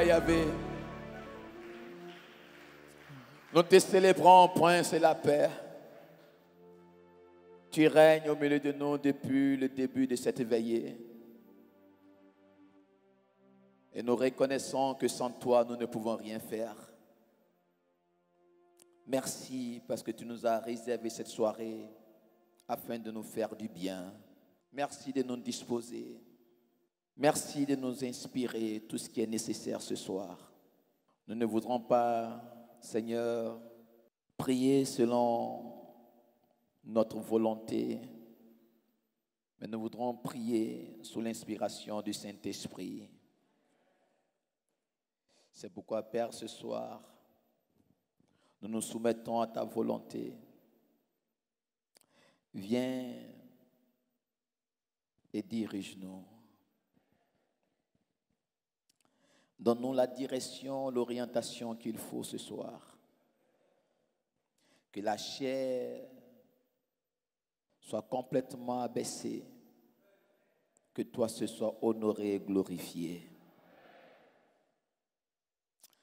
Yahvé. Nous te célébrons, Prince et la paix. Tu règnes au milieu de nous depuis le début de cette veillée. Et nous reconnaissons que sans toi, nous ne pouvons rien faire. Merci parce que tu nous as réservé cette soirée afin de nous faire du bien. Merci de nous disposer. Merci de nous inspirer tout ce qui est nécessaire ce soir. Nous ne voudrons pas, Seigneur, prier selon notre volonté, mais nous voudrons prier sous l'inspiration du Saint-Esprit. C'est pourquoi, Père, ce soir, nous nous soumettons à ta volonté. Viens et dirige-nous. Donne-nous la direction, l'orientation qu'il faut ce soir. Que la chair soit complètement abaissée. Que toi, ce soit honoré et glorifié.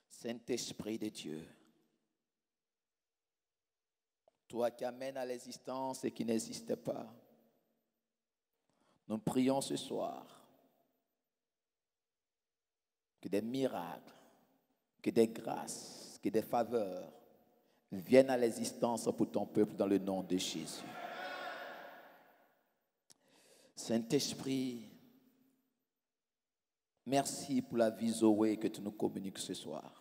Saint-Esprit de Dieu, toi qui amènes à l'existence ce qui n'existe pas, nous prions ce soir que des miracles, que des grâces, que des faveurs viennent à l'existence pour ton peuple dans le nom de Jésus. Saint-Esprit, merci pour la vie Zoé que tu nous communiques ce soir.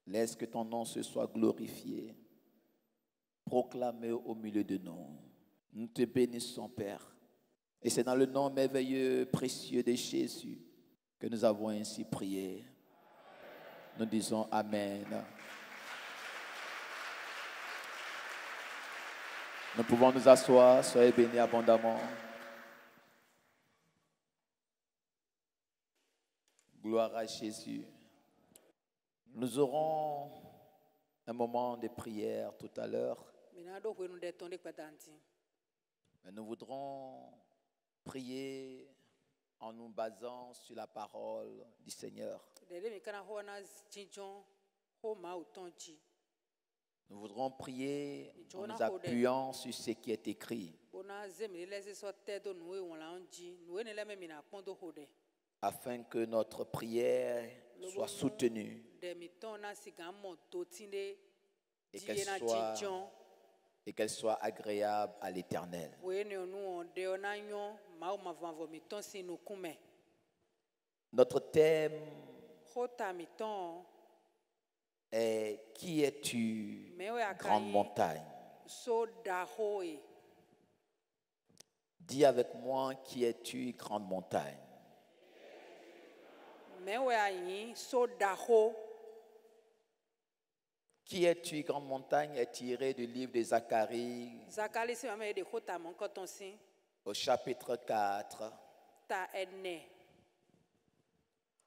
Laisse que ton nom se soit glorifié, proclamé au milieu de nous. Nous te bénissons, Père. Et c'est dans le nom merveilleux, précieux de Jésus que nous avons ainsi prié. Nous disons Amen. Nous pouvons nous asseoir, soyez bénis abondamment. Gloire à Jésus. Nous aurons un moment de prière tout à l'heure. Mais nous voudrons prier en nous basant sur la parole du Seigneur. Nous voudrons prier en nous appuyant sur ce qui est écrit, afin que notre prière soit soutenue et qu'elle soit agréable à l'Éternel. Notre thème est « Qui es-tu, grande montagne ?» Dis avec moi, qui es-tu, grande montagne? Qui es-tu, grande montagne est tiré du livre de Zacharie au chapitre 4.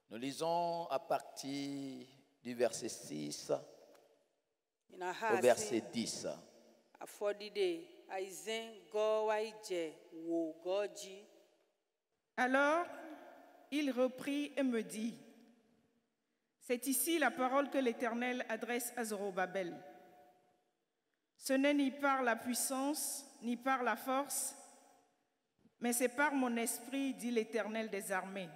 Nous lisons à partir du verset 6 au verset 10. Alors, il reprit et me dit, c'est ici la parole que l'Éternel adresse à Zorobabel. Ce n'est ni par la puissance, ni par la force, mais c'est par mon esprit, dit l'Éternel des armées.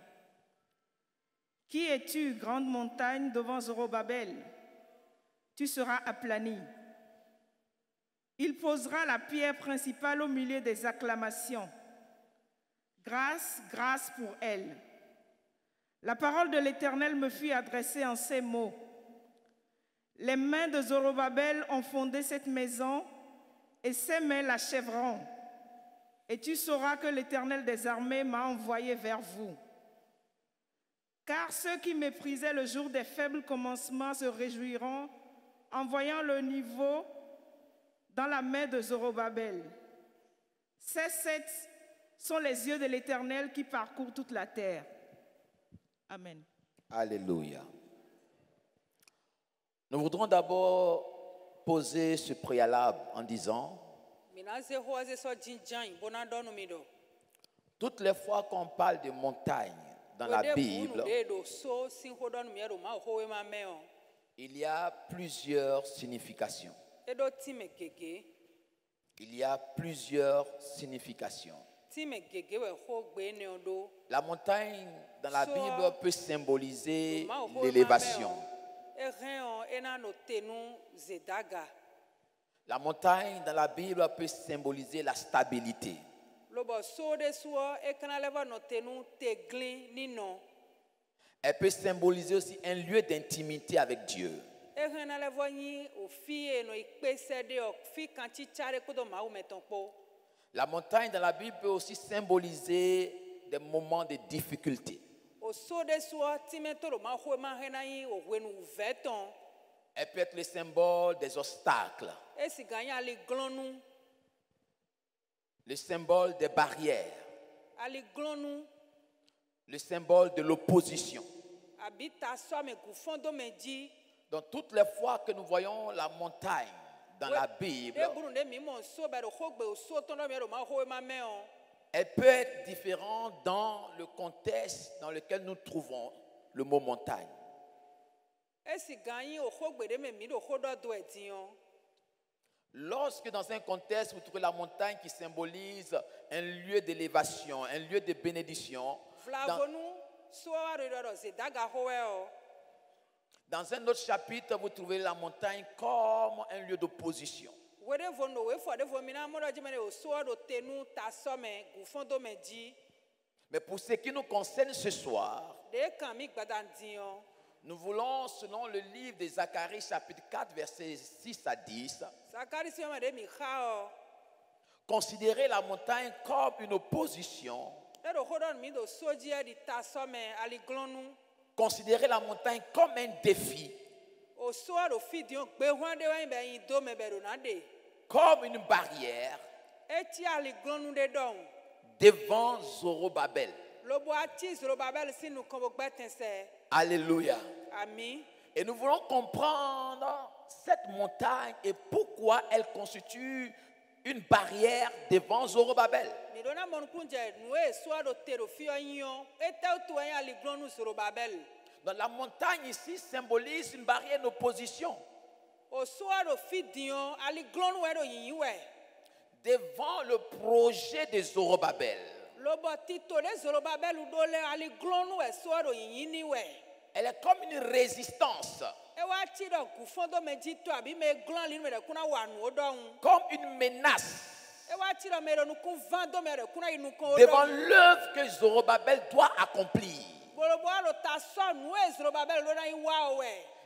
Qui es-tu, grande montagne, devant Zorobabel? Tu seras aplani. Il posera la pierre principale au milieu des acclamations. Grâce, grâce pour elle. La parole de l'Éternel me fut adressée en ces mots. Les mains de Zorobabel ont fondé cette maison et ses mains l'achèveront. Et tu sauras que l'Éternel des armées m'a envoyé vers vous. Car ceux qui méprisaient le jour des faibles commencements se réjouiront en voyant le niveau dans la main de Zorobabel. Ces 7 sont les yeux de l'Éternel qui parcourent toute la terre. Amen. Alléluia. Nous voudrons d'abord poser ce préalable en disant, toutes les fois qu'on parle de montagne dans la Bible, il y a plusieurs significations. Il y a plusieurs significations. La montagne dans la Bible peut symboliser l'élévation. La montagne dans la Bible peut symboliser la stabilité. Elle peut symboliser aussi un lieu d'intimité avec Dieu. La montagne dans la Bible peut aussi symboliser des moments de difficulté. Elle peut être le symbole des obstacles, le symbole des barrières, le symbole de l'opposition. Donc toutes les fois que nous voyons la montagne dans la Bible, elle peut être différente dans le contexte dans lequel nous trouvons le mot montagne. Lorsque dans un contexte vous trouvez la montagne qui symbolise un lieu d'élévation, un lieu de bénédiction, dans un autre chapitre, vous trouvez la montagne comme un lieu d'opposition. Mais pour ce qui nous concerne ce soir, nous voulons, selon le livre de Zacharie, chapitre 4, versets 6 à 10, considérer la montagne comme une opposition. Considérer la montagne comme un défi, comme une barrière devant Zorobabel. Alléluia. Et nous voulons comprendre cette montagne et pourquoi elle constitue une barrière devant Zorobabel. Donc la montagne ici symbolise une barrière d'opposition devant le projet de Zorobabel. Elle est comme une résistance, comme une menace devant l'œuvre que Zorobabel doit accomplir.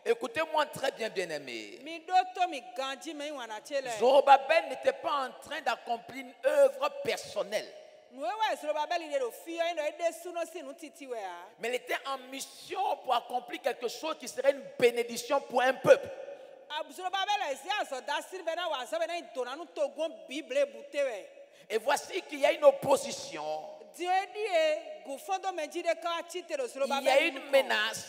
Écoutez-moi très bien, bien-aimés. Zorobabel n'était pas en train d'accomplir une œuvre personnelle, mais il était en mission pour accomplir quelque chose qui serait une bénédiction pour un peuple. Et voici qu'il y a une opposition, il y a une menace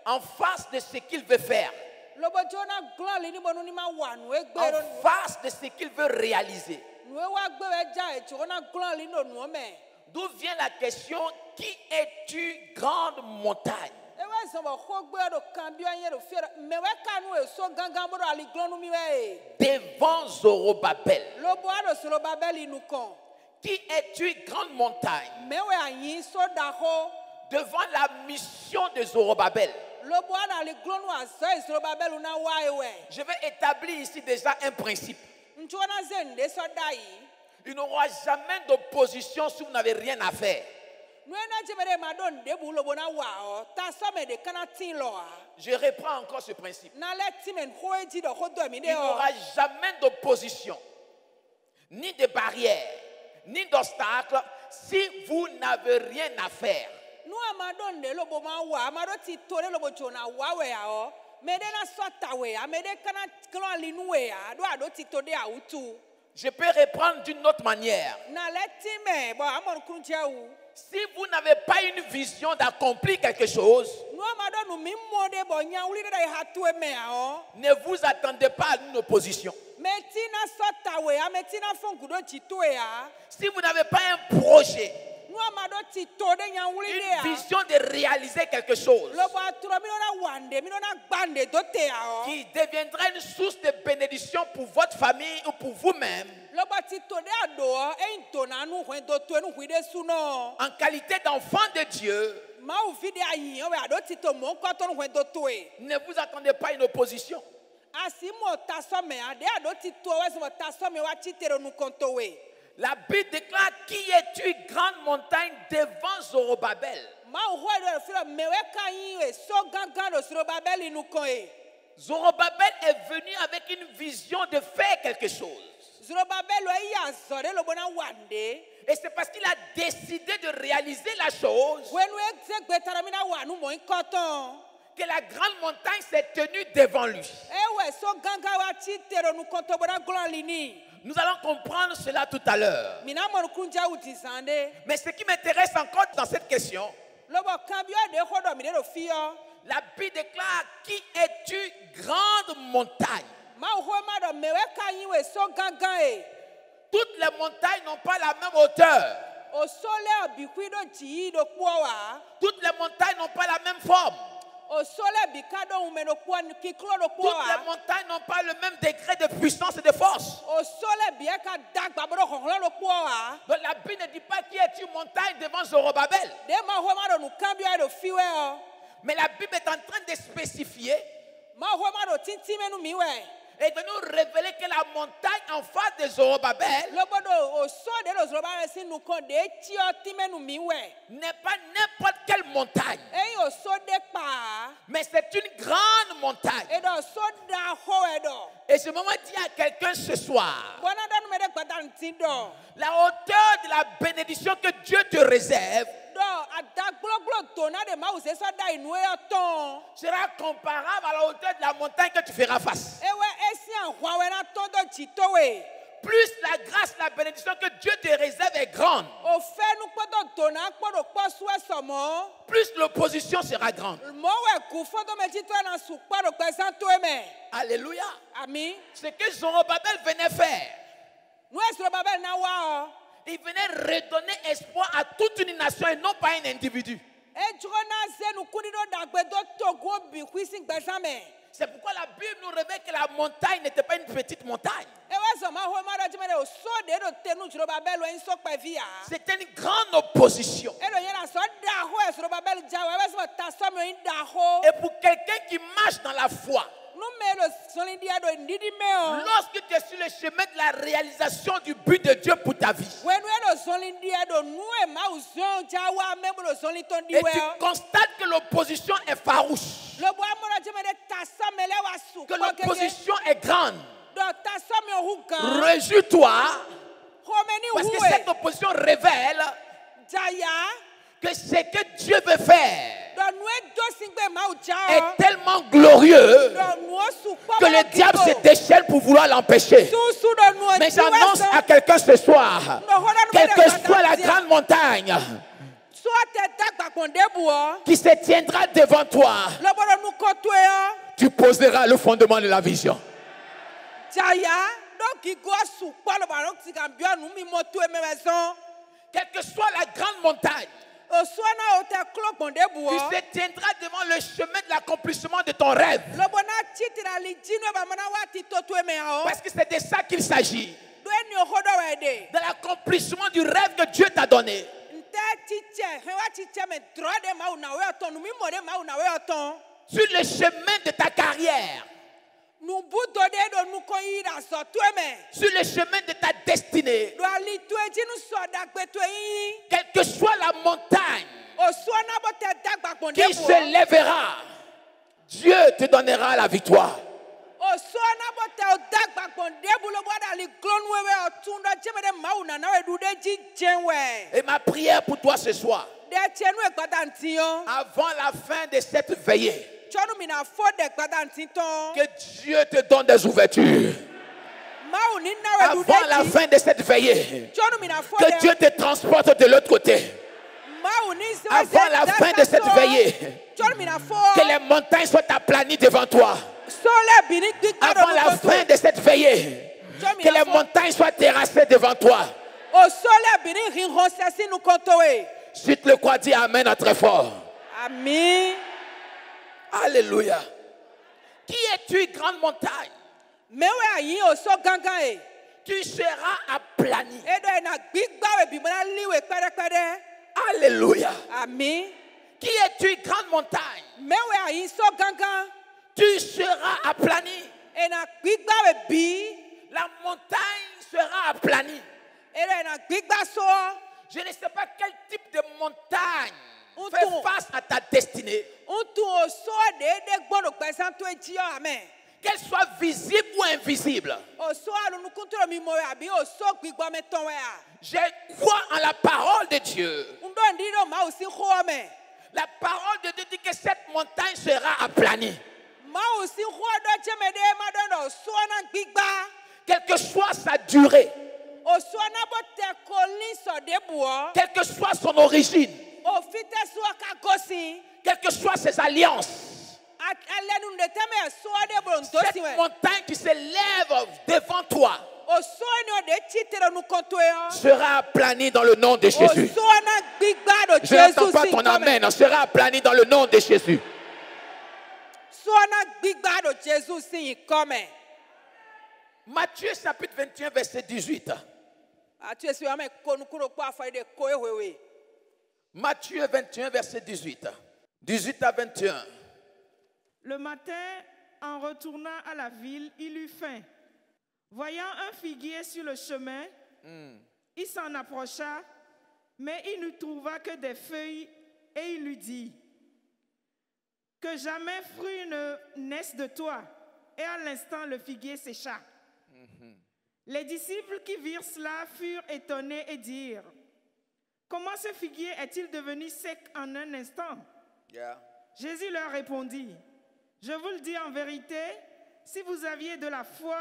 en face de ce qu'il veut faire, en face de ce qu'il veut réaliser. D'où vient la question, qui es-tu, grande montagne? Devant Zorobabel. Qui es-tu, grande montagne? Devant la mission de Zorobabel. Je vais établir ici déjà un principe. Il n'y aura jamais d'opposition si vous n'avez rien à faire. Je reprends encore ce principe. Il n'y aura jamais d'opposition, ni de barrière, ni d'obstacle si vous n'avez rien à faire. Je peux reprendre d'une autre manière. Si vous n'avez pas une vision d'accomplir quelque chose, ne vous attendez pas à une opposition. Si vous n'avez pas un projet, une vision de réaliser quelque chose qui deviendra une source de bénédiction pour votre famille ou pour vous-même, en qualité d'enfant de Dieu, ne vous attendez pas à une opposition. La Bible déclare: qui es-tu, grande montagne, devant Zorobabel? Zorobabel est venu avec une vision de faire quelque chose. Et c'est parce qu'il a décidé de réaliser la chose que la grande montagne s'est tenue devant lui. Nous allons comprendre cela tout à l'heure. Mais ce qui m'intéresse encore dans cette question, la Bible déclare: qui es-tu, grande montagne? Toutes les montagnes n'ont pas la même hauteur. Toutes les montagnes n'ont pas la même forme. Toutes les montagnes n'ont pas le même degré de puissance et de force. Donc la Bible ne dit pas: qui est une montagne devant Zorobabel. Mais la Bible est en train de spécifier et de nous révéler que la montagne en face de Zorobabel n'est pas n'importe quelle montagne, mais c'est une grande montagne. Et je me dis à quelqu'un ce soir, la hauteur de la bénédiction que Dieu te réserve sera comparable à la hauteur de la montagne que tu feras face. Plus la grâce, la bénédiction que Dieu te réserve est grande, plus l'opposition sera grande. Alléluia. Ce que Zorobabel venait faire, il venait redonner espoir à toute une nation et non pas un individu. C'est pourquoi la Bible nous révèle que la montagne n'était pas une petite montagne. C'était une grande opposition. Et pour quelqu'un qui marche dans la foi, lorsque tu es sur le chemin de la réalisation du but de Dieu pour ta vie, et tu constates que l'opposition est farouche, que l'opposition est grande, réjouis-toi, parce que cette opposition révèle que ce que Dieu veut faire est tellement glorieux que le diable se déchaîne pour vouloir l'empêcher. Mais j'annonce à quelqu'un ce soir, quelle que soit la grande montagne qui se tiendra devant toi, tu poseras le fondement de la vision. Quelle que soit la grande montagne qui se tiendra devant le chemin de l'accomplissement de ton rêve, parce que c'est de ça qu'il s'agit, de l'accomplissement du rêve que Dieu t'a donné. Sur le chemin de ta carrière, sur le chemin de ta destinée, quelle que soit la montagne qui se lèvera, Dieu te donnera la victoire. Et ma prière pour toi ce soir, avant la fin de cette veillée, que Dieu te donne des ouvertures. Avant la fin de cette veillée, que Dieu te transporte de l'autre côté. Avant la fin de cette veillée, que les montagnes soient aplanies devant toi. Avant la fin de cette veillée, que les montagnes soient terrassées devant toi. Si tu le crois, dis Amen à très fort. Amen. Alléluia. Qui es-tu, grande montagne? Tu seras aplani. Alléluia. Amen. Qui es-tu, grande montagne? Tu seras aplani. La montagne sera aplanie. Je ne sais pas quel type de montagne fait face à ta destinée. Qu'elle soit visible ou invisible. Je crois en la parole de Dieu. La parole de Dieu dit que cette montagne sera aplanie. Quelle que soit sa durée, quelle que soit son origine, quelles que soient ses alliances, cette montagne qui s'élève devant toi sera aplanie dans le nom de Jésus. Je n'entends pas ton amen. Sera aplanie dans le nom de Jésus. Matthieu chapitre 21 verset 18. Matthieu 21 verset 18. 18 à 21. Le matin, en retournant à la ville, il eut faim. Voyant un figuier sur le chemin, il s'en approcha, mais il ne trouva que des feuilles, et il lui dit: que jamais fruit ne naisse de toi. Et à l'instant, le figuier sécha. Les disciples qui virent cela furent étonnés et dirent: comment ce figuier est-il devenu sec en un instant? Jésus leur répondit: je vous le dis en vérité, si vous aviez de la foi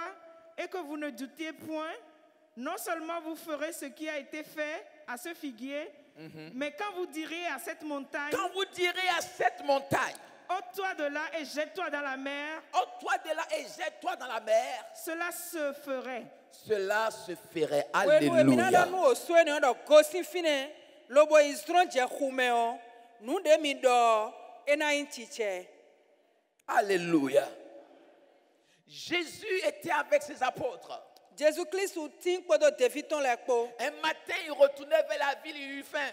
et que vous ne doutiez point, non seulement vous ferez ce qui a été fait à ce figuier, mais quand vous direz à cette montagne, ôte-toi de là et jette-toi dans la mer, cela se ferait. Cela se ferait. Alléluia. Alléluia. Jésus était avec ses apôtres. Un matin, il retournait vers la ville, il eut faim.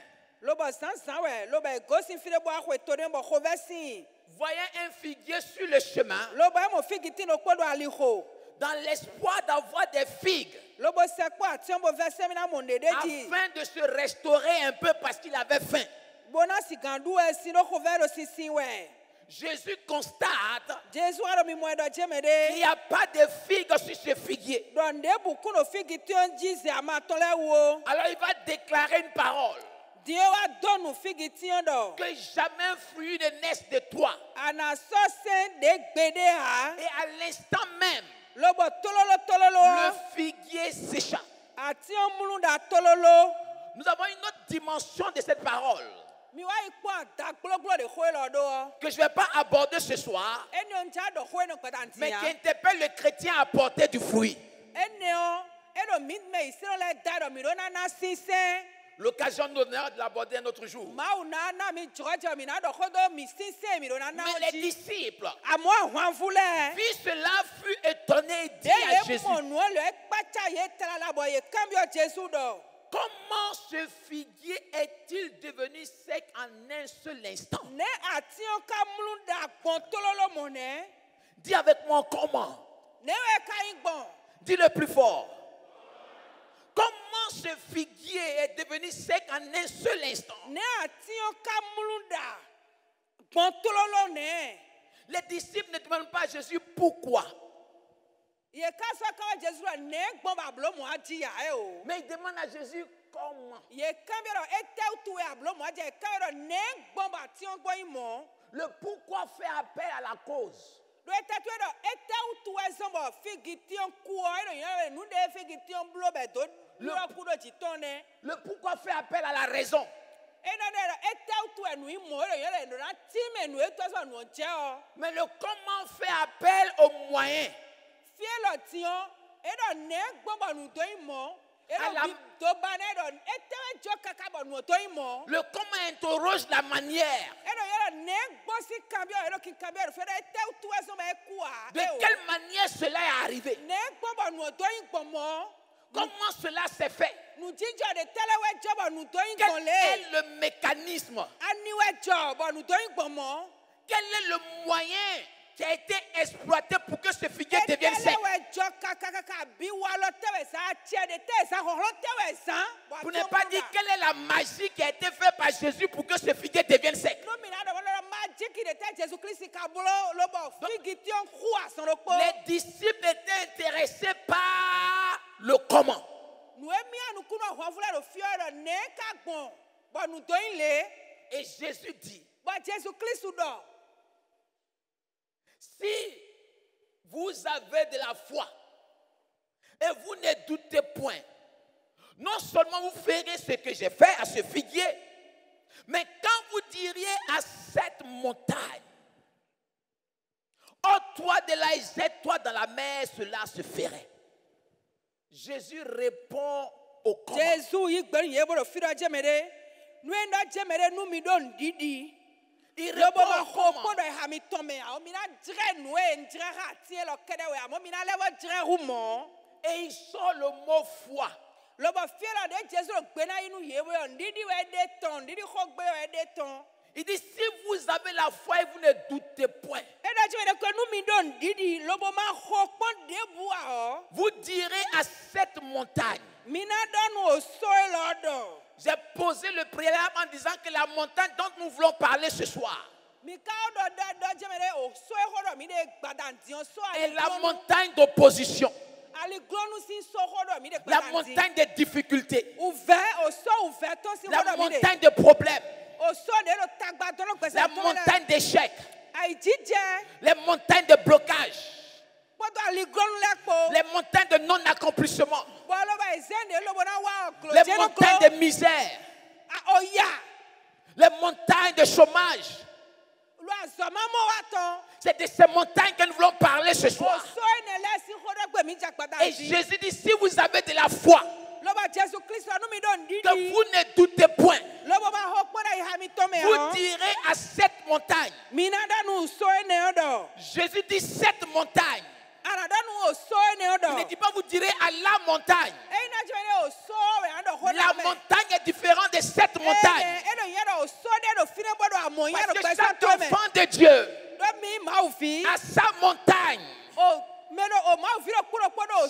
Voyant un figuier sur le chemin, dans l'espoir d'avoir des figues, afin de se restaurer un peu parce qu'il avait faim. Jésus constate qu'il n'y a pas de figues sur ce figuier. Alors il va déclarer une parole: que jamais un fruit ne naisse de toi. Et à l'instant même, le figuier sécha. Nous avons une autre dimension de cette parole que je ne vais pas aborder ce soir, mais qui interpelle le chrétien à porter du fruit. L'occasion nous donnera de l'aborder un autre jour. Mais les disciples, vu cela, furent étonnés et dirent à Jésus: comment ce figuier est-il devenu sec en un seul instant? Dis avec moi comment. Dis le plus fort. Comment ce figuier est devenu sec en un seul instant? Les disciples ne demandent pas à Jésus pourquoi. Mais ils demandent à Jésus comment. Le pourquoi fait appel à la cause. Le pourquoi fait appel à la raison. Mais le comment fait appel aux moyens. Le comment interroge la manière. De quelle manière cela est arrivé? Comment cela s'est fait? Quel est le mécanisme? Quel est le moyen qui a été exploité pour que ce figuier devienne sec? Vous n'avez pas dit quelle est la magie qui a été faite par Jésus pour que ce figuier devienne sec. Les disciples étaient intéressés par le comment. Et Jésus dit, si vous avez de la foi et vous ne doutez point, non seulement vous ferez ce que j'ai fait à ce figuier, mais quand vous diriez à cette montagne, ôte-toi de là et jette-toi dans la mer, cela se ferait. Jésus répond au comment. Il répond au comment. Et il sort le mot foi. Il dit, si vous avez la foi et vous ne doutez point, vous direz à cette montagne. J'ai posé le préalable en disant que la montagne dont nous voulons parler ce soir est la montagne d'opposition. La montagne de difficultés. La montagne de problèmes. La montagne d'échecs. Les montagnes de blocage. Les montagnes de non-accomplissement. Les montagnes de misère. Les montagnes de chômage. C'est de ces montagnes que nous voulons parler ce soir. Et Jésus dit, si vous avez de la foi, que vous ne doutez point, vous direz à cette montagne. Jésus dit cette montagne. Il ne dit pas vous direz à la montagne. La montagne est différente de cette montagne. Parce que chaque enfant de Dieu a sa montagne.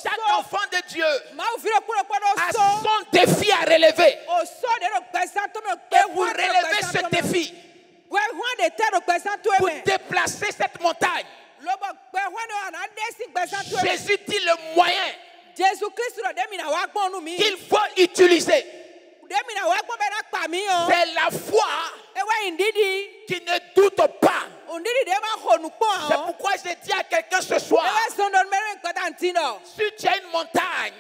Chaque enfant de Dieu a son défi à relever. Et vous relevez ce défi pour déplacer cette montagne. Jésus dit le moyen qu'il faut utiliser. C'est la foi qui ne doute pas. C'est pourquoi je dis à quelqu'un ce soir, si tu as une montagne,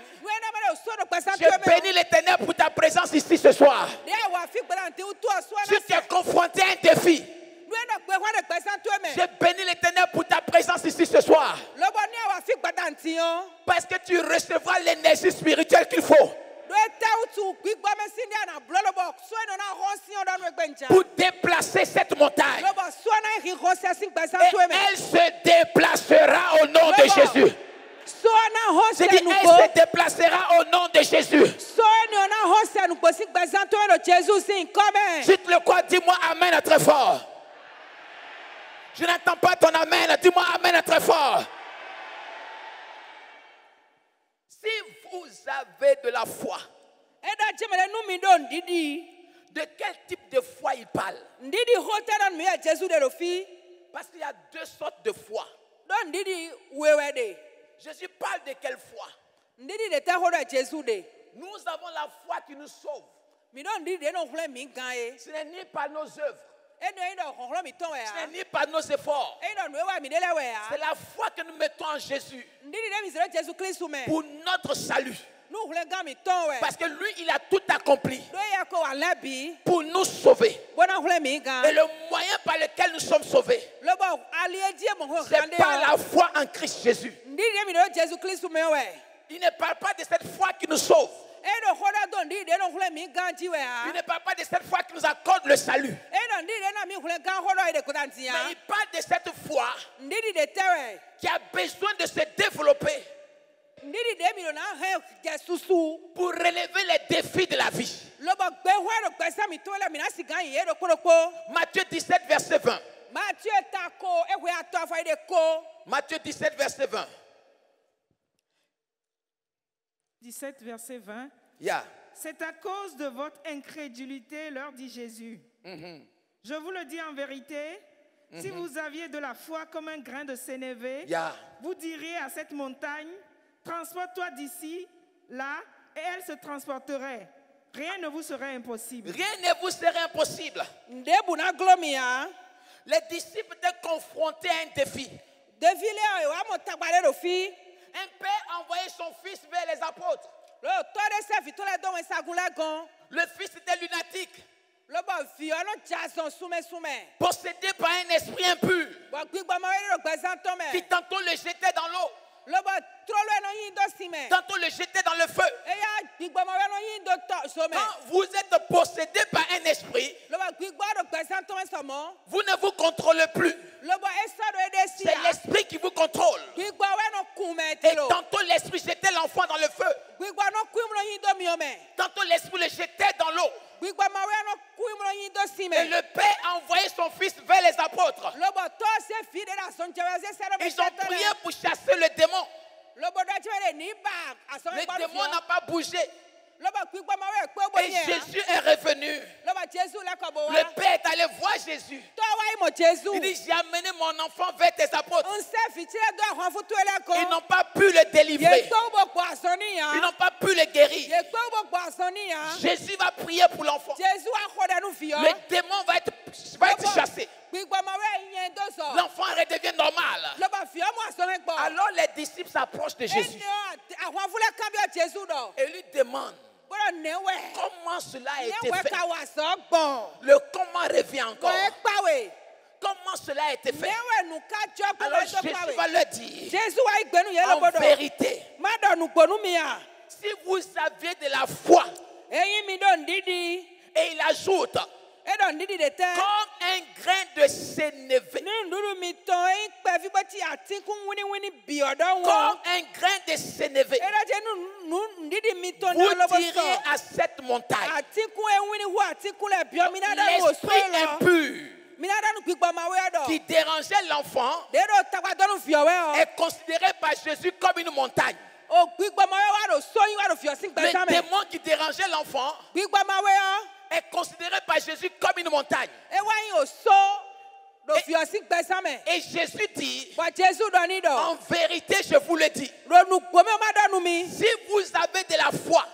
je bénis l'Éternel pour ta présence ici ce soir. Si tu es confronté à un défi, je bénis l'Éternel pour ta présence ici ce soir. Parce que tu recevras l'énergie spirituelle qu'il faut pour déplacer cette montagne. Et elle se déplacera au nom de Jésus. Je dis, elle se déplacera au nom de Jésus. Si tu le crois, dis-moi amen très fort. Je n'entends pas ton amen. Dis-moi amen très fort. Si vous avez de la foi, de quel type de foi il parle? Parce qu'il y a deux sortes de foi. Jésus parle de quelle foi? Nous avons la foi qui nous sauve. Ce n'est ni par nos œuvres. Ce n'est ni par nos efforts. C'est la foi que nous mettons en Jésus pour notre salut. Parce que lui, il a tout accompli pour nous sauver. Et le moyen par lequel nous sommes sauvés, c'est par la foi en Christ Jésus. Il ne parle pas de cette foi qui nous sauve. Il ne parle pas de cette foi qui nous accorde le salut. Mais il parle de cette foi qui a besoin de se développer pour relever les défis de la vie. Matthieu 17, verset 20. Matthieu 17, verset 20. 17, verset 20. Yeah. C'est à cause de votre incrédulité, leur dit Jésus. Je vous le dis en vérité, si vous aviez de la foi comme un grain de sénévé, vous diriez à cette montagne, transporte-toi d'ici, là, et elle se transporterait. Rien ne vous serait impossible. Rien ne vous serait impossible. Les disciples étaient confrontés à un défi. Un père envoyait son fils vers les apôtres. Le fils était lunatique, possédé par un esprit impur, qui tantôt le jetait dans l'eau, tantôt le jetait dans le feu. Quand vous êtes possédé par un esprit, vous ne vous contrôlez plus. C'est l'esprit qui vous contrôle. Et tantôt l'esprit jetait l'enfant dans le feu, tantôt l'esprit le jetait dans l'eau. Et le père a envoyé son fils vers les apôtres. Ils ont prié pour chasser le démon. Le démon n'a pas bougé. Et Jésus est revenu. Le père est allé voir Jésus. Il dit, j'ai amené mon enfant vers tes apôtres. Ils n'ont pas pu le délivrer. Ils n'ont pas pu le guérir. Jésus va prier pour l'enfant. Le démon va être chassé. L'enfant redevient normal. Alors les disciples s'approchent de Jésus et lui demandent comment cela a été fait. Le comment revient encore. Comment cela a été fait? Alors Jésus va leur dire, en vérité, si vous aviez de la foi, et il ajoute, comme un grain de sénévé, comme un grain de sénévé, vous direz à cette montagne, l'esprit impur qui dérangeait l'enfant est considéré par Jésus comme une montagne. Le démon qui dérangeait l'enfant est considéré par Jésus comme une montagne. Et Jésus dit, en vérité, je vous le dis, si vous avez de la foi,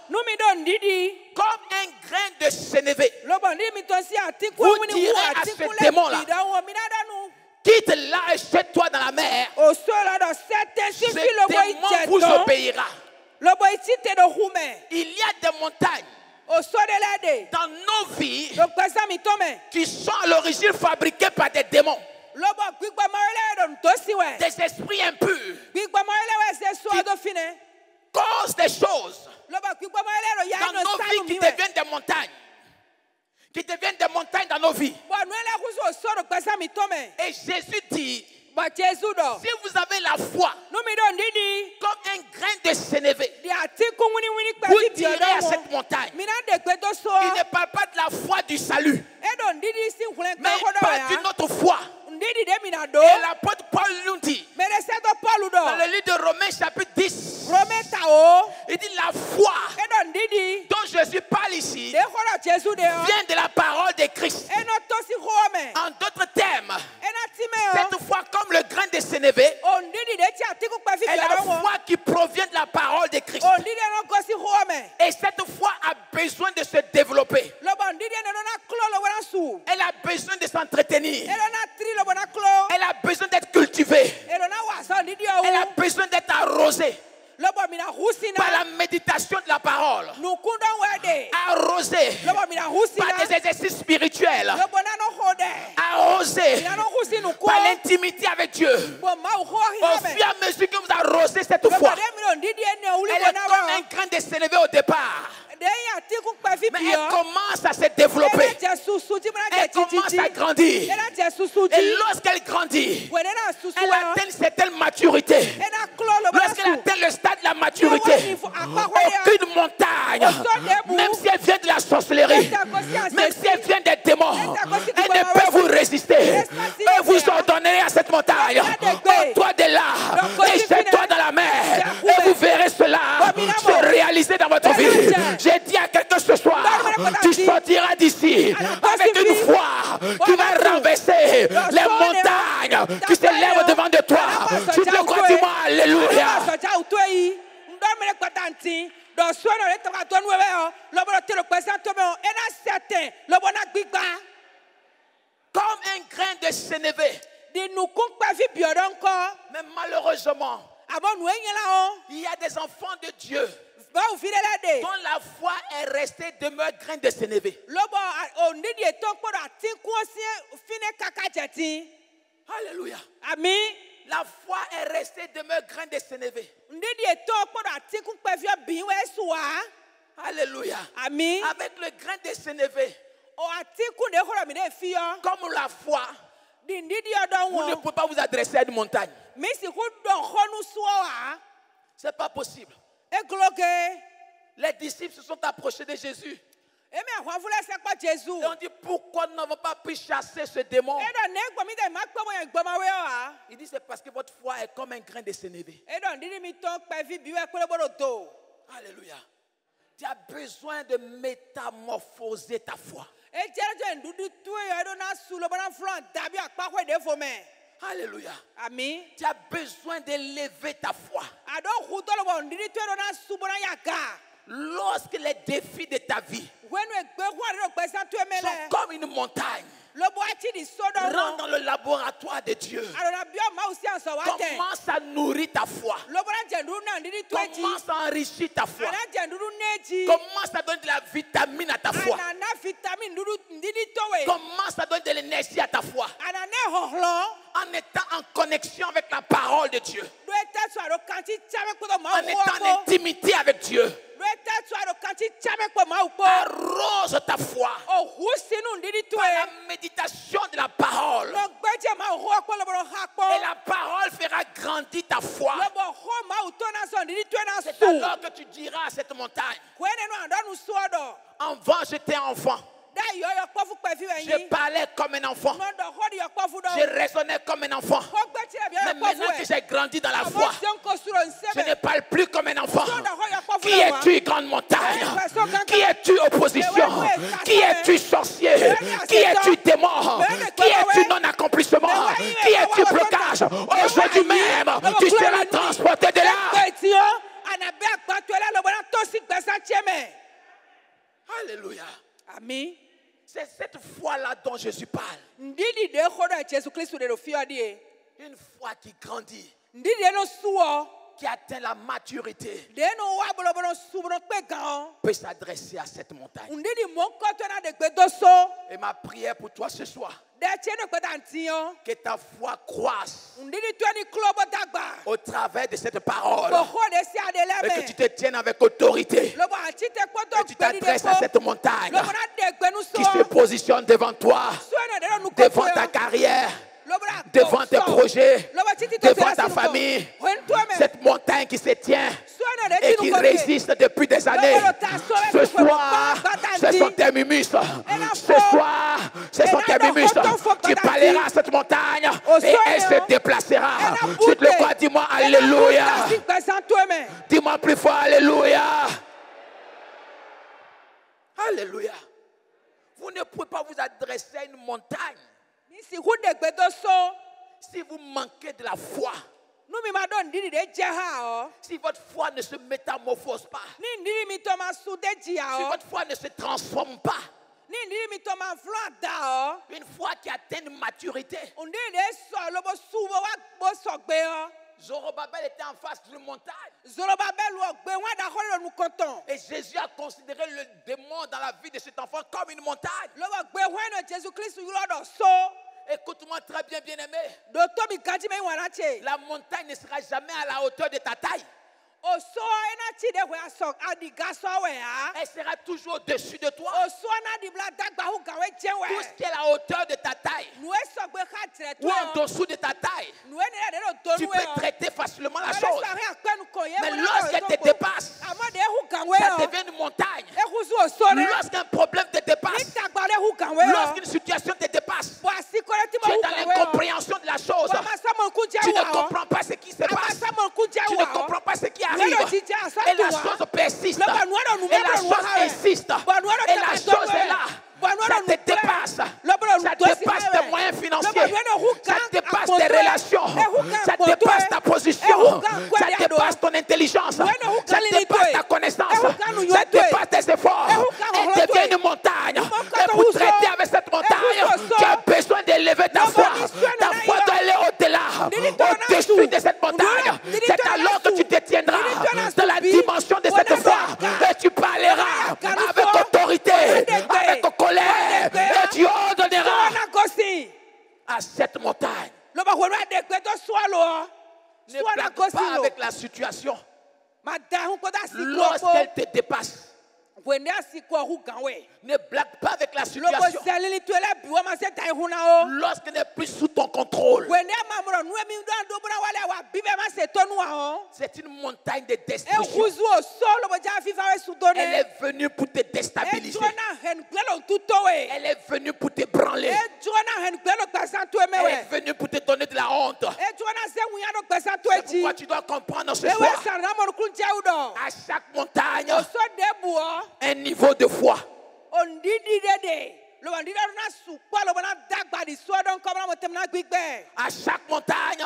comme un grain de sénévé, vous direz à ce démon-là, quitte-la et jette-toi dans la mer. Ce démon vous obéira. Il y a des montagnes dans nos vies qui sont à l'origine fabriquées par des démons, des esprits impurs qui causent des choses dans nos vies qui deviennent des montagnes. Dans nos vies. Et Jésus dit, si vous avez la foi comme un grain de sénévé, vous direz à cette montagne. Il ne parle pas de la foi du salut, mais il parle d'une autre foi. Et l'apôtre Paul nous dit, dans le livre de Romains chapitre 10, il dit la foi dont Jésus parle ici vient de la parole de Christ. En d'autres termes, cette foi comme le grain de sénévé est la foi qui provient de la parole de Christ. Et cette foi a besoin de se développer. Elle a besoin de s'entretenir. Elle a besoin d'être cultivée. Elle a besoin d'être arrosée par la méditation de arrosé par des exercices spirituels, arrosé par l'intimité avec Dieu. Au fur et à mesure que vous arrosez cette foi, elle est comme un grain de sénévé au départ. Mais elle commence à se développer. Elle commence à grandir. Et lorsqu'elle grandit, elle atteint une certaine maturité. Lorsqu'elle atteint le stade de la maturité, aucune montagne, même si elle vient de la sorcellerie, même si elle vient des démons, elle ne peut vous résister. Et vous ordonnerez à cette montagne, toi de là, et jette-toi dans la mer. Et vous verrez cela se réaliser dans votre vie. J'ai dit à quelqu'un ce soir, tu sortiras d'ici avec une foi qui va renverser les montagnes qui s'élèvent devant de toi. Tu te le crois, dis-moi, alléluia. Comme un grain de sénévé. Mais malheureusement, il y a des enfants de Dieu dont la foi est restée demeure grain de sénévé. Alléluia. Amen. La foi est restée demeure grain de sénévé. Alléluia. Amen. Avec le grain de sénévé, comme la foi, vous ne pouvez pas vous adresser à une montagne. C'est pas possible. Les disciples se sont approchés de Jésus. Et on dit, pourquoi nous n'avons pas pu chasser ce démon? Il dit, c'est parce que votre foi est comme un grain de sénévé. Alléluia. Tu as besoin de métamorphoser ta foi. Alléluia. Amen. Tu as besoin d'élever ta foi. Lorsque les défis de ta vie sont comme une montagne, rentre dans le laboratoire de Dieu. Commence à nourrir ta foi. Commence à enrichir ta foi. Commence à donner de la vitamine à ta foi. Commence à donner de l'énergie à ta foi. En étant en connexion avec la parole de Dieu. En étant en intimité avec Dieu. Arrose ta foi par la méditation de la parole. Et la parole fera grandir ta foi. C'est alors que tu diras à cette montagne, avant j'étais enfant, je parlais comme un enfant, je raisonnais comme un enfant. Mais maintenant que j'ai grandi dans la foi, je ne parle plus comme un enfant. Qui es-tu, grande montagne? Qui es-tu, opposition? Qui es-tu, sorcier? Qui es-tu, démon? Qui es-tu, non-accomplissement? Qui es-tu, blocage? Aujourd'hui même, tu seras transporté de là. Alléluia. Amen. C'est cette foi-là dont Jésus parle. Une foi qui grandit, qui atteint la maturité, peut s'adresser à cette montagne. Et ma prière pour toi ce soir, que ta foi croisse au travers de cette parole et que tu te tiennes avec autorité et tu t'adresses à cette montagne qui se positionne devant toi, devant ta carrière, devant tes projets, devant ta famille. Cette montagne qui se tient et qui résiste depuis des années. Ce soir, ce sont tes mimus. Ce soir, ce sont tes mimus. Tu parleras à cette montagne et elle se déplacera. Tu te le crois, dis-moi alléluia. Dis-moi plus fort alléluia. Alléluia. Vous ne pouvez pas vous adresser à une montagne si vous manquez de la foi. Si votre foi ne se métamorphose pas, si votre foi ne se transforme pas, une foi qui atteint une maturité, Zorobabel était en face d'une montagne. Zorobabel wo gbe wan da khole nu koton. Et Jésus a considéré le démon dans la vie de cet enfant comme une montagne. Lo wo gbe wan no Jésus Christ yo do so. Écoute-moi très bien, bien-aimé. Do to bi gaji me wan ache. La montagne ne sera jamais à la hauteur de ta taille. O so ena chi de we asok adi gaso we a. Elle sera toujours au-dessus de toi. O so na di bla dagba hu gawe je Tout we. ce qui est à la hauteur de ta taille Nu e so gbe kha tre ou to. en dessous de ta taille, Nu e ne de do tu nu peux e. traiter facilement la chose. Mais Mais lorsqu'elle te dépasse, ça devient une montagne. Lorsqu'un problème te dépasse, lorsqu'une situation te dépasse, tu es dans l'incompréhension de la chose. Tu ne comprends pas ce qui se passe. Tu ne comprends pas ce qui arrive. Et la chose persiste. Et la chose insiste. Et la chose est là. Ça te dépasse. Ça dépasse tes moyens financiers. Ça dépasse tes relations. Ça dépasse ta position. Ça dépasse ton intelligence. Ça dépasse ta connaissance. Ça dépasse tes efforts. Elle devient une montagne. Et pour traiter avec cette montagne, tu as besoin d'élever ta foi. Ta foi doit aller au-delà, au-dessus de cette montagne. C'est alors que tu te tiendras dans la dimension de cette foi. Et tu parleras avec autorité, avec colère. Et tu ordonneras à cette montagne. Ne blague pas avec la situation. Lorsqu'elle te dépasse, ne blague pas avec la situation. Lorsqu'elle n'est plus sous ton contrôle, c'est une montagne de destruction. Elle est venue pour te déstabiliser. Elle est venue pour te branler. Elle est venue pour te donner de la honte. C'est pourquoi tu dois comprendre ce soir. À chaque montagne, un niveau de foi. À chaque montagne,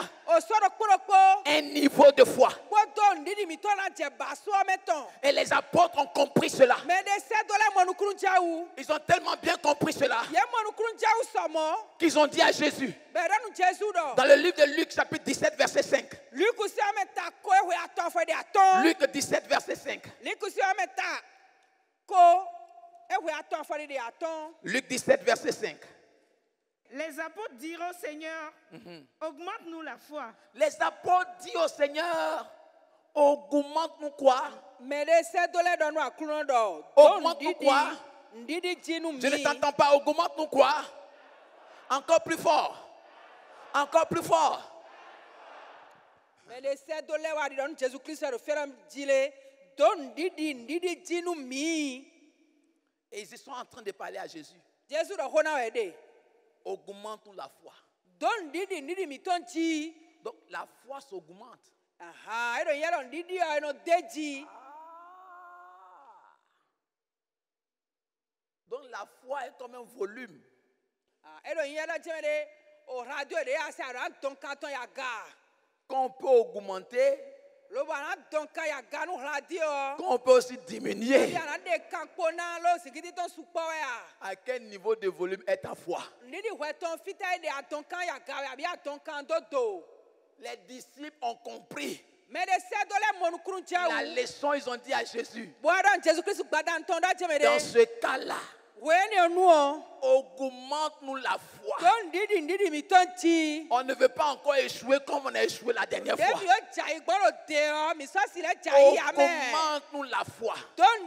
un niveau de foi. Et les apôtres ont compris cela. Ils ont tellement bien compris cela qu'ils ont dit à Jésus, dans le livre de Luc chapitre 17 verset 5. Luc 17 verset 5. Luc 17 verset 5. Les apôtres dirent au Seigneur, augmente-nous la foi. Les apôtres disent au Seigneur, augmente-nous quoi? Augmente-nous quoi? Je ne t'entends pas. Augmente-nous quoi? Encore plus fort. Encore plus fort. Et ils sont en train de parler à Jésus. Augmente-nous la foi. Donc la foi s'augmente. Donc la foi est comme un volume. Qu'on peut augmenter, qu'on peut aussi diminuer. À quel niveau de volume est ta foi? Les disciples ont compris la leçon. Ils ont dit à Jésus, dans ce cas-là, augmente-nous la foi. On ne veut pas encore échouer comme on a échoué la dernière fois. Augmente-nous la foi. En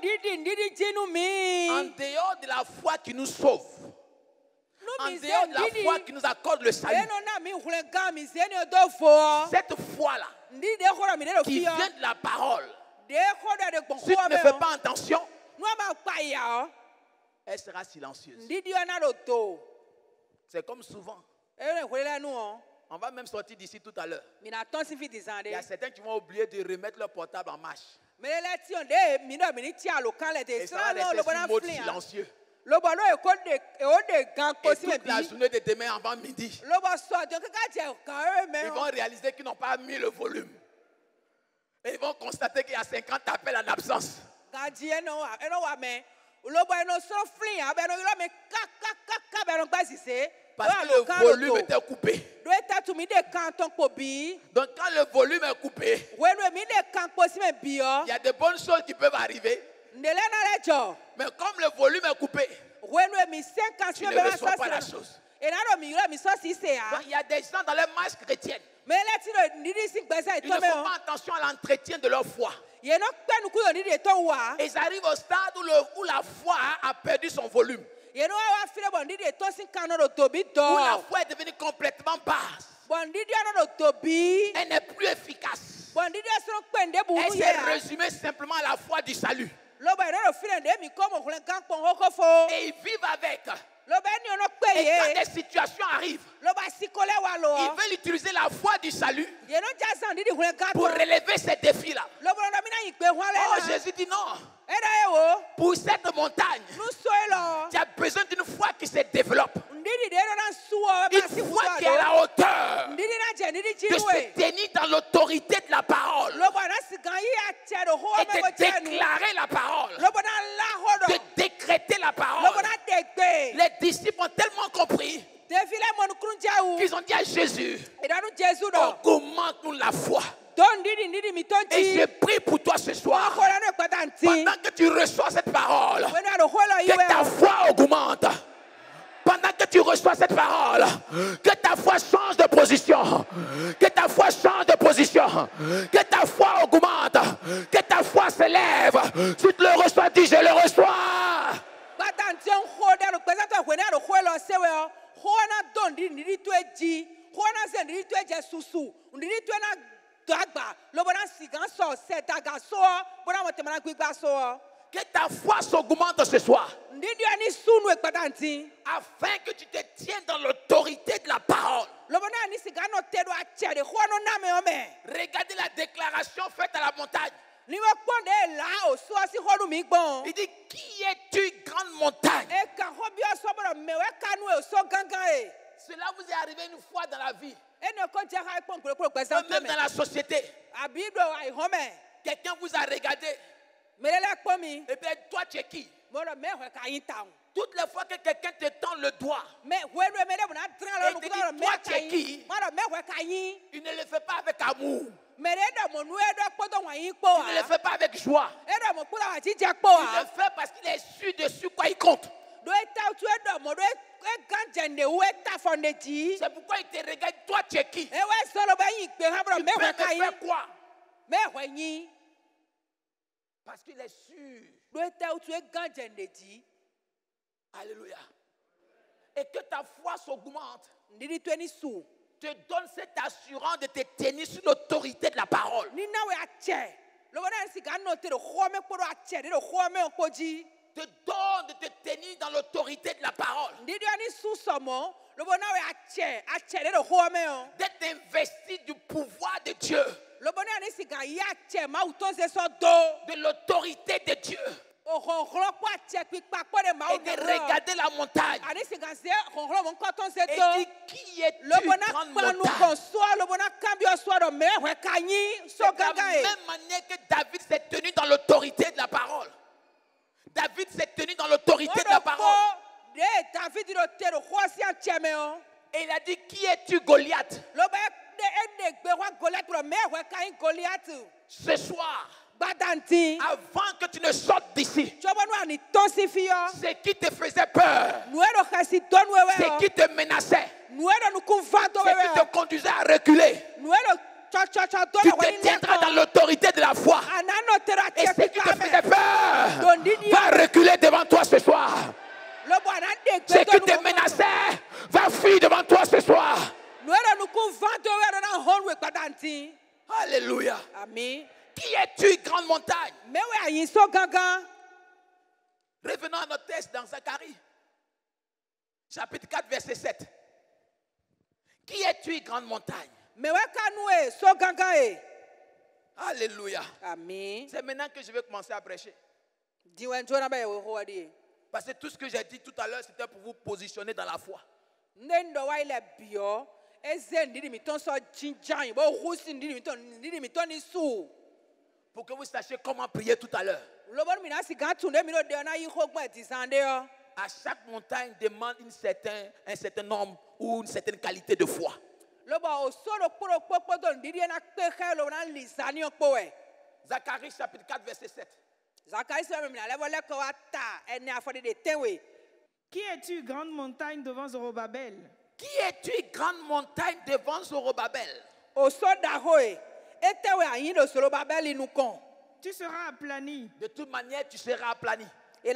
dehors de la foi qui nous sauve, en dehors de la foi qui nous accorde le salut, cette foi-là qui vient de la parole, si tu ne fais pas attention, elle sera silencieuse. C'est comme souvent. On va même sortir d'ici tout à l'heure. Il y a certains qui vont oublier de remettre leur portable en marche. Et ça va laisser ce mode silencieux. Et toute la journée de demain avant midi, ils vont réaliser qu'ils n'ont pas mis le volume. Et ils vont constater qu'il y a 50 appels en absence. Parce que le volume était coupé. Donc quand le volume est coupé, il y a de bonnes choses qui peuvent arriver. Mais comme le volume est coupé, tu ne reçois pas la chose. Donc, il y a des gens dans leur marche chrétienne. Ils ne font pas attention à l'entretien de leur foi. Et ils arrivent au stade où la foi a perdu son volume. Où la foi est devenue complètement basse. Elle n'est plus efficace. Elle s'est résumée simplement à la foi du salut. Et ils vivent avec. Et quand des situations arrivent, ils veulent utiliser la foi du salut pour relever ces défis-là. Oh, Jésus dit non. Pour cette montagne, tu as besoin d'une foi qui se développe. Une foi qui est à la hauteur de se tenir dans l'autorité de la parole et de déclarer la parole, de décréter la parole. Les disciples ont tellement compris qu'ils ont dit à Jésus, augmente-nous la foi. Et je prie pour toi ce soir, pendant que tu reçois cette parole, que ta foi augmente. Pendant que tu reçois cette parole, que ta foi change de position, que ta foi change de position, que ta foi augmente, que ta foi s'élève. Si tu le reçois, dis je le reçois. Que ta foi s'augmente ce soir. Afin que tu te tiennes dans l'autorité de la parole. Regardez la déclaration faite à la montagne. Il dit, qui es-tu, grande montagne? Cela vous est arrivé une fois dans la vie. Même dans la société. Quelqu'un vous a regardé. Et bien toi tu es qui? Toutes les fois que quelqu'un te tend le doigt et te dit toi tu es qui, il ne le fait pas avec amour. Il ne le fait pas avec joie. Il le fait parce qu'il est sûr de sur quoi il compte. C'est pourquoi il te regarde, toi tu es qui? Tu peux me faire quoi? Parce qu'il est sûr. Alléluia. Et que ta foi s'augmente. Te donne cette assurance de te tenir sur l'autorité de la parole. Te donne de te tenir dans l'autorité de la parole. D'être investi du pouvoir de Dieu. De l'autorité de Dieu. Et de regarder la montagne. Et dit, qui est-tu, grande montagne? C'est de la même manière que David s'est tenu dans l'autorité de la parole. David s'est tenu dans l'autorité de la parole. Et il a dit, qui es-tu, Goliath? Ce soir, avant que tu ne sortes d'ici, ce qui te faisait peur, ce qui te menaçait, ce qui te conduisait à reculer, tu te tiendras dans l'autorité de la foi. Et ce qui te faisait peur va reculer devant toi ce soir. Ce qui te menaçait va fuir devant toi ce soir. Alléluia. Amen. Qui es-tu, grande montagne? Revenons à notre texte dans Zacharie, chapitre 4, verset 7. Qui es-tu, grande montagne? Alléluia. Amen. C'est maintenant que je vais commencer à prêcher. Parce que tout ce que j'ai dit tout à l'heure, c'était pour vous positionner dans la foi. Pour que vous sachiez comment prier tout à l'heure. À chaque montagne demande un certain nombre ou une certaine qualité de foi. Zacharie chapitre 4 verset 7. Qui es-tu, grande montagne devant Zorobabel? Qui es-tu, grande montagne devant Zorobabel? Tu seras aplani. De toute manière, tu seras aplani. Il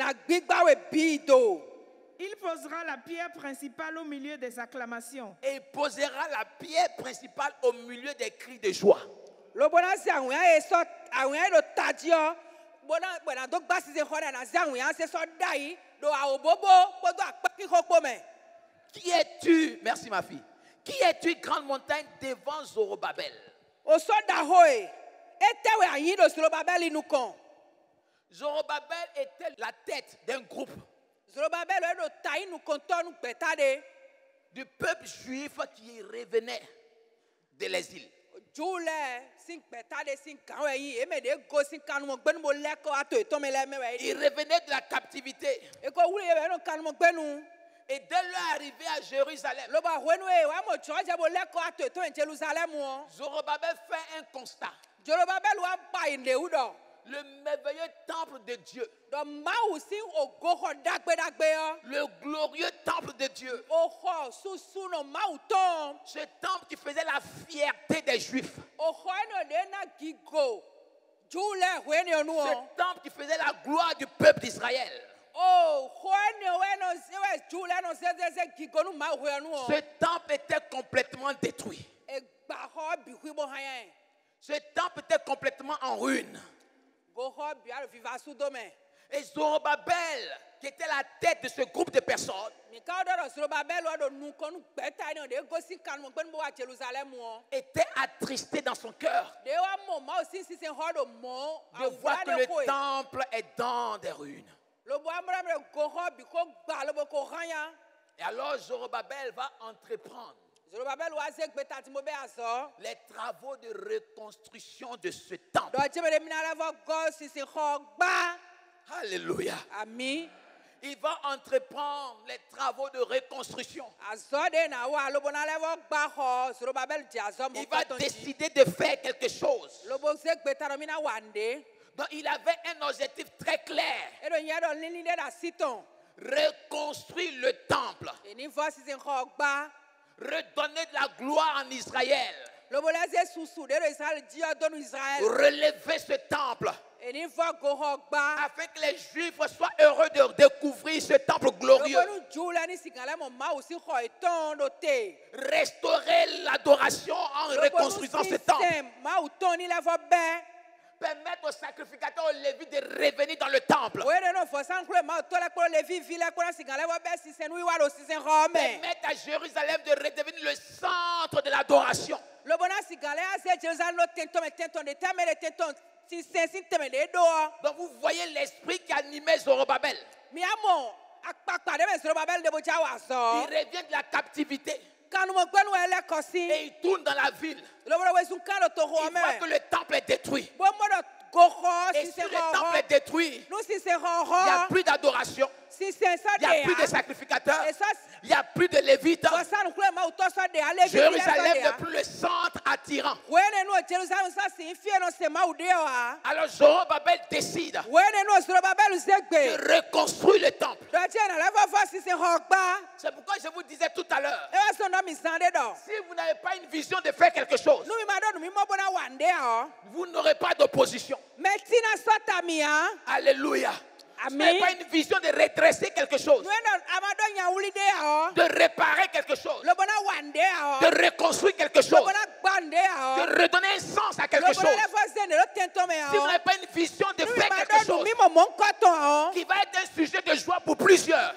posera la pierre principale au milieu des acclamations. Et il posera la pierre principale au milieu des cris de joie. Qui es-tu, merci ma fille, qui es-tu, grande montagne devant Zorobabel? Zorobabel était la tête d'un groupe du peuple juif qui revenait de l'exil. Il revenait de la captivité. Et dès leur arrivée à Jérusalem, Zorobabel fait un constat. Le merveilleux temple de Dieu, le glorieux temple de Dieu, ce temple qui faisait la fierté des Juifs, ce temple qui faisait la gloire du peuple d'Israël. Ce temple était complètement détruit. Ce temple était complètement en ruine. Et Zorobabel, qui était la tête de ce groupe de personnes, était attristé dans son cœur de voir que le temple est dans des ruines. Et alors Zorobabel va entreprendre les travaux de reconstruction de ce temple. Alléluia. Amen. Il va entreprendre les travaux de reconstruction. Il va décider de faire quelque chose. Donc il avait un objectif très clair. Reconstruire le temple. Redonner de la gloire en Israël. Relever ce temple. Afin que les Juifs soient heureux de découvrir ce temple glorieux. Restaurer l'adoration en reconstruisant ce temple. Permettre aux sacrificateurs, aux Lévites de revenir dans le temple. Permettre à Jérusalem de redevenir le centre de l'adoration. Donc vous voyez l'esprit qui animait Zorobabel. Il revient de la captivité. Et il tourne dans la ville. Il voit que le temple est détruit. Et si le temple est détruit, il n'y a plus d'adoration. Il n'y a plus de sacrificateurs. Il n'y a plus de lévites. Jérusalem n'est plus le centre attirant. Alors Zorobabel décide de reconstruire le temple. C'est pourquoi je vous disais tout à l'heure, si vous n'avez pas une vision de faire quelque chose, vous n'aurez pas d'opposition. Alléluia. Vous n'avez pas une vision de redresser quelque chose, de réparer quelque chose, de reconstruire quelque chose, de redonner un sens à quelque chose. Si vous n'avez pas une vision de faire quelque chose qui va être un sujet de joie pour plusieurs,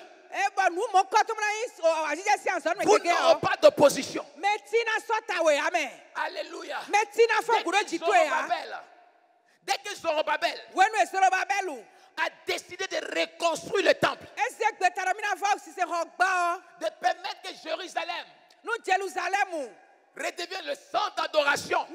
vous n'aurez pas d'opposition. Alléluia. Dès que Zorobabel a décidé de reconstruire le temple, de permettre que Jérusalem redevienne le centre d'adoration,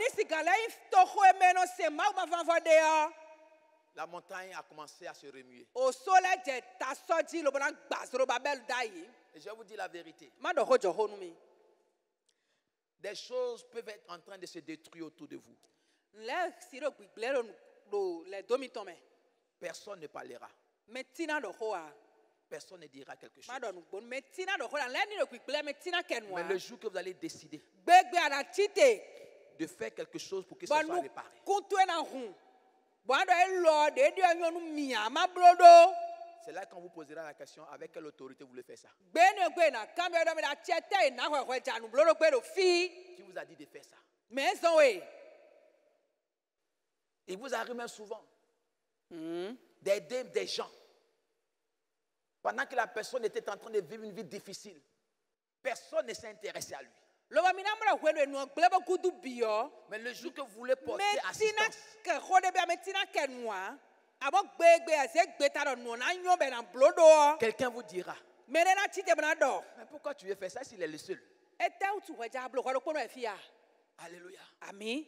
la montagne a commencé à se remuer. osole je tasɔdzi lobona gba Zorobabel da yi. Et je vais vous dire la vérité. Ma dɔ ho dzɔ ho nu mi. Des choses peuvent être en train de se détruire autour de vous. Le si ɖo gbigble ɖo le domitɔ me. Personne ne parlera. Me tina ɖo hoa. Personne ne dira quelque chose. Ma dɔ nugbonu me tina ɖo hoa. Le ni ɖo gbigble me tina ke nua. Mais le jour que vous allez décider Gbegbe anatsi te. de faire quelque chose pour que ça soit Bɔnu réparé, kutu ena hun. Bɔn aɖɔ elɔ de eɖiɔ nyɔnu mia ma blo ɖo. c'est là qu'on vous posera la question avec quelle autorité vous voulez faire ça. Gbene gbe na kambe ɖo me da tse te na hɔhɔ dzanu blo ɖo gbe ɖo fi. Qui vous a dit de faire ça? Me zɔn we. Il vous arrive même souvent d'aider des gens pendant que la personne était en train de vivre une vie difficile. Personne ne s'est intéressé à lui. Loba mina mra hwe no enu gble be kudu biɔ. Mais le jour que vous voulez porter Me tina assistance, ke xɔ ɖe bia me tina ke nua. Abo gbegbe ase gbe ta ɖo nu na nyo be na blo ɖo. quelqu'un vous dira, Me ɖe na tsi te bena ɖɔ. mais pourquoi tu veux faire ça s'il est le seul? Ete utu hwe dza blo xɔ ɖo kpɔnɔ efia. Alléluia. Ami.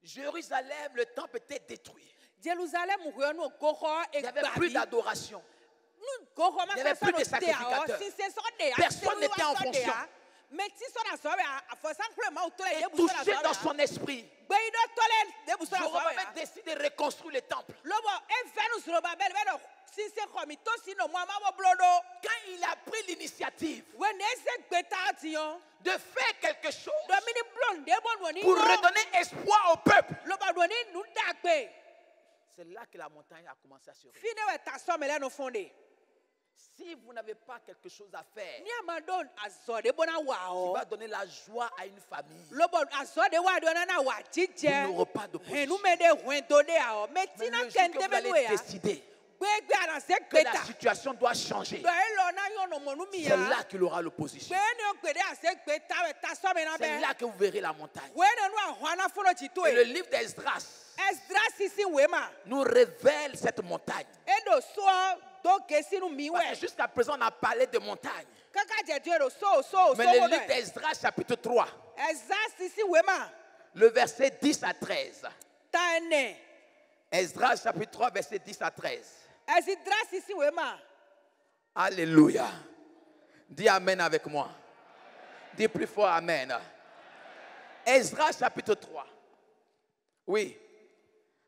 Jérusalem, le temple était détruit. Jérusalem hwe no goxɔ Il n'y avait plus egbabi. d'adoration. Nu goxɔ ma Il y avait plus de sɔ de sacrificateurs. si se sɔ de Personne n'était en fonction. Me ti sɔ na sɔ bia afɔsan kple ma utɔ le Et ye bu sɔ na touché sɔ dans bia. son esprit, Gbeyi ɖo tɔ le ye bu sɔ na sɔ Zorobabel bia. décide de reconstruire le temple. Lobo eve nu Zorobabel be ɖo si se xɔ mi to si no mo ma bo blo ɖo. Quand il a pris l'initiative We ne se gbeta ti yo. de faire quelque chose Domini blon de bon woni. pour redonner espoir au peuple, Lobo woni nu dagbe. c'est là que la montagne a commencé à se réveiller. Fine we ta so me le no fonde. Si vous n'avez pas quelque chose à faire Ni amado azo de bona wa qui o. va donner la joie à une famille, Lobo azo de wa do na wa vous jije. n'aurez pas de Henu position. me de hwen do de a o. Me Mais tina le jour que kente vous be allez no ya. décider Gbegbe ana se que la gbeta. situation doit changer, Do e lo na yo no mo nu mi c'est ya. là qu'il aura l'opposition. Gbe ni o gbede a se gbeta we ta so me na C'est be. là que vous verrez la montagne. We ne nu a hwana fono jito Et le e. livre d'Esdras Esdra sisi we ma. nous révèle cette montagne. Edo so do gesi nu mi we. Parce que jusqu'à présent, on a parlé de montagne. Kaka jeje do so Mais le wo livre do. d'Esdras, chapitre 3, Esdra sisi we ma. le verset 10 à 13. Ta ene. Esdras, chapitre 3, verset 10 à 13. Esdra sisi we ma. Alléluia. Dis Amen avec moi. Dis plus fort Amen. Esdras, chapitre 3. Oui,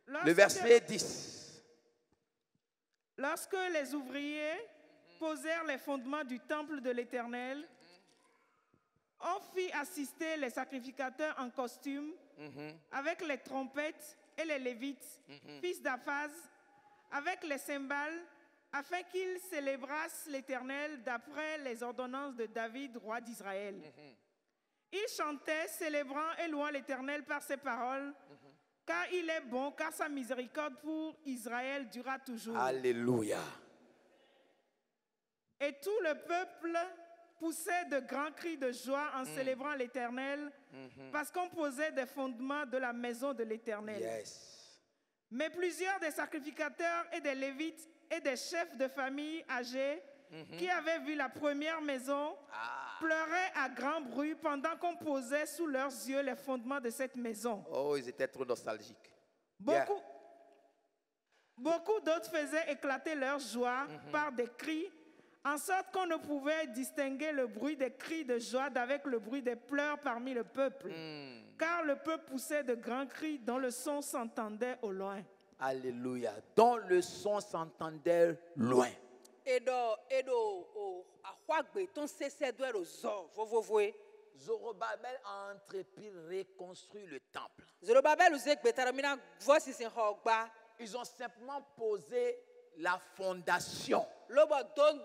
le verset 10. Lorsque les ouvriers posèrent les fondements du temple de l'Éternel, on fit assister les sacrificateurs en costume avec les trompettes et les lévites, fils d'Aphaz, avec les cymbales, afin qu'ils célébrassent l'Éternel d'après les ordonnances de David, roi d'Israël. Ils chantaient, célébrant et louant l'Éternel par ses paroles, car il est bon, car sa miséricorde pour Israël durera toujours. Alléluia. Et tout le peuple poussait de grands cris de joie en célébrant l'Éternel, parce qu'on posait des fondements de la maison de l'Éternel. Yes. Mais plusieurs des sacrificateurs et des Lévites et des chefs de famille âgés qui avaient vu la première maison pleuraient à grand bruit pendant qu'on posait sous leurs yeux les fondements de cette maison. Oh, ils étaient trop nostalgiques. Beaucoup d'autres faisaient éclater leur joie par des cris, en sorte qu'on ne pouvait distinguer le bruit des cris de joie d'avec le bruit des pleurs parmi le peuple. Car le peuple poussait de grands cris dont le son s'entendait au loin. Alléluia. Dont le son s'entendait loin. Edo ahwagbe ton sese do ero zo vovovoe. Zorobabel a entrepris reconstruire le temple. Zorobabel uze gbetara mina voici sin hogba. Ils ont simplement posé la fondation. Lobo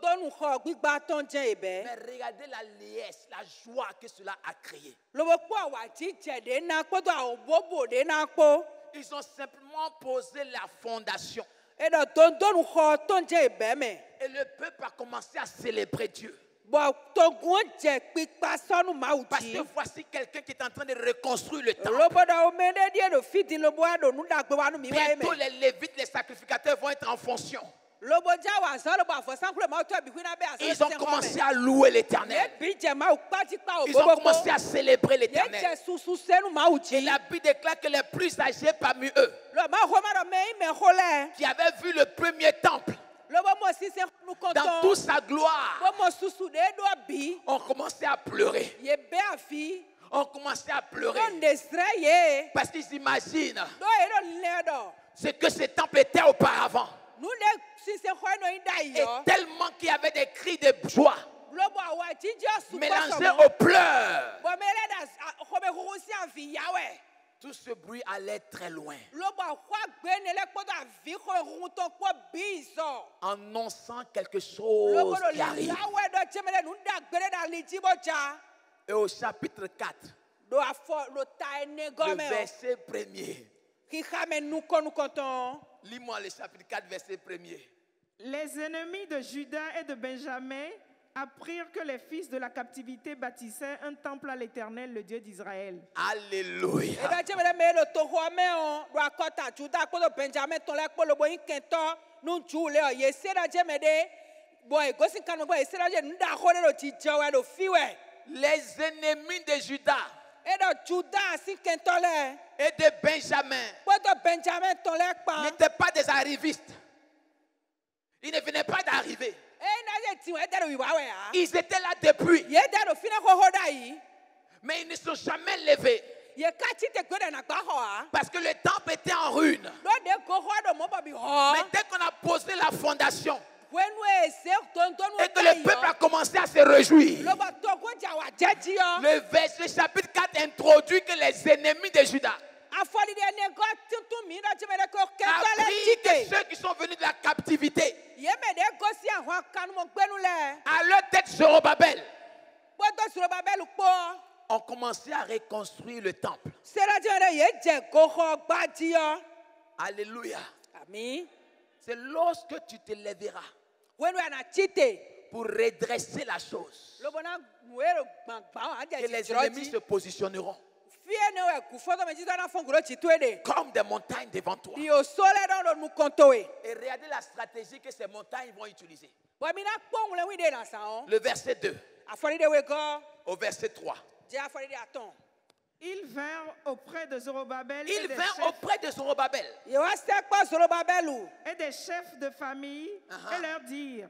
donu ho gbigba ton je ebe. Mais regardez la liesse, la joie que cela a créé. Lobo po awa jije de na po do awobo de na po. Ils ont simplement posé la fondation. Edo donu ho ton je ebe me. Et le peuple a commencé à célébrer Dieu. Bo togun je pipa sonu mauti. Parce que voici quelqu'un qui est en train de reconstruire le temple. Lobo da o mende die do fiti lobo ado nu da gbe wanu mi wa Bientôt me. les lévites, les sacrificateurs vont être en fonction. Ils ont commencé à louer l'Éternel. Ils ont commencé à célébrer l'Éternel. Et la Bible déclare que les plus âgés parmi eux, qui avaient vu le premier temple dans toute sa gloire, ont commencé à pleurer. Ont commencé à pleurer parce qu'ils imaginent ce que ce temple était auparavant. Et tellement qu'il y avait des cris de joie mélangés aux pleurs. Tout ce bruit allait très loin, annonçant quelque chose qui arrive. Et au chapitre 4, le verset 1er. Lis-moi le chapitre 4, verset 1er. Les ennemis de Juda et de Benjamin apprirent que les fils de la captivité bâtissaient un temple à l'Éternel, le Dieu d'Israël. Alléluia. Les ennemis de Juda et de Benjamin n'étaient pas des arrivistes. Ils ne venaient pas d'arriver. Ils étaient là depuis. Mais ils ne sont jamais levés. Parce que le temple était en ruine. Mais dès qu'on a posé la fondation et que le peuple a commencé à se réjouir, le chapitre 4 introduit que les ennemis de Juda appris que ceux qui sont venus de la captivité, à leur tête Zorobabel, ont commencé à reconstruire le temple. Alléluia. C'est lorsque tu te lèveras pour redresser la chose que les ennemis se positionneront comme des montagnes devant toi. Et regardez la stratégie que ces montagnes vont utiliser. Le verset 2 au verset 3. Ils vinrent auprès de Zorobabel et des chefs de famille et leur dirent: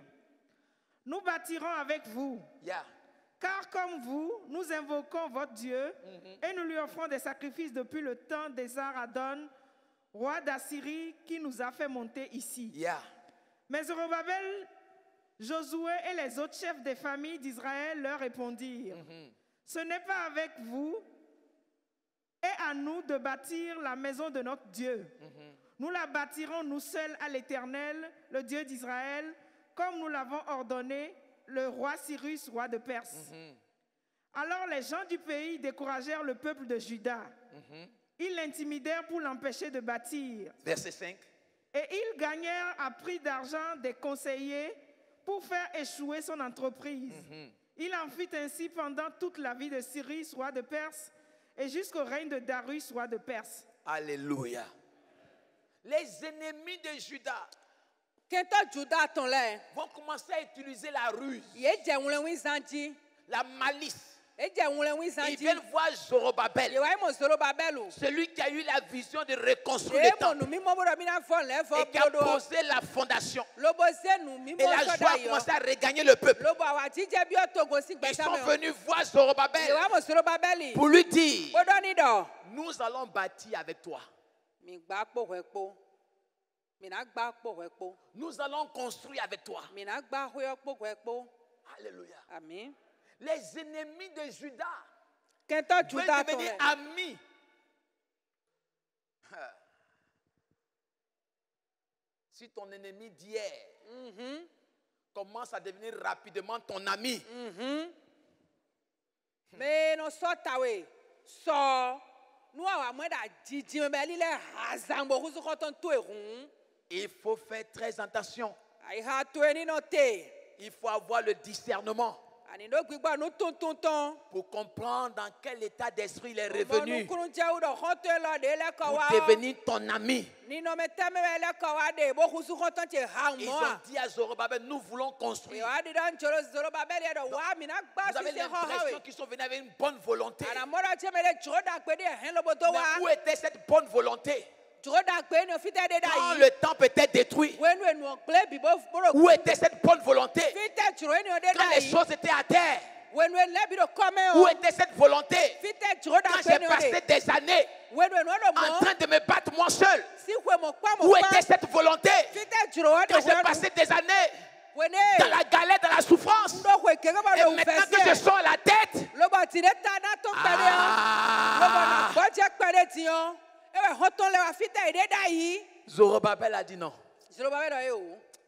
nous bâtirons avec vous. Car comme vous, nous invoquons votre Dieu et nous lui offrons des sacrifices depuis le temps d'Esar-Hadon, roi d'Assyrie, qui nous a fait monter ici. Mais Zorobabel, Josué et les autres chefs des familles d'Israël leur répondirent: ce n'est pas avec vous et à nous de bâtir la maison de notre Dieu. Nous la bâtirons nous seuls à l'Éternel, le Dieu d'Israël, comme nous l'avons ordonné le roi Cyrus, roi de Perse. Alors les gens du pays découragèrent le peuple de Juda. Ils l'intimidèrent pour l'empêcher de bâtir. Verset 5. Et ils gagnèrent à prix d'argent des conseillers pour faire échouer son entreprise. Il en fit ainsi pendant toute la vie de Cyrus, roi de Perse, et jusqu'au règne de Darius, roi de Perse. Alléluia. Les ennemis de Juda vont commencer à utiliser la ruse, la malice. Ils viennent voir Zorobabel, celui qui a eu la vision de reconstruire le temple et qui a posé la fondation. Et la joie a commencé à regagner le peuple. Ils sont venus voir Zorobabel pour lui dire: nous allons bâtir avec toi. Nous allons construire avec toi. Alléluia. Amen. Les ennemis de Juda veulent devenir amis. Si ton ennemi d'hier commence à devenir rapidement ton ami, mais non sotawe so nous il faut faire très attention. Il faut avoir le discernement. pour comprendre dans quel état d'esprit il est revenu pour Pour devenir ton ami. Ils ont dit à Zorobabel, nous voulons construire. Vous avez l'impression qu'ils sont venus avec une bonne volonté. Mais où était cette bonne volonté? Quand le temple était détruit, où était cette bonne volonté? Quand les choses étaient à terre, où était cette volonté? Quand j'ai passé des années en train de me battre moi seul, où était cette volonté? Quand j'ai passé des années dans la galère, dans la souffrance, et maintenant que je sors la tête, Zorobabel a dit non.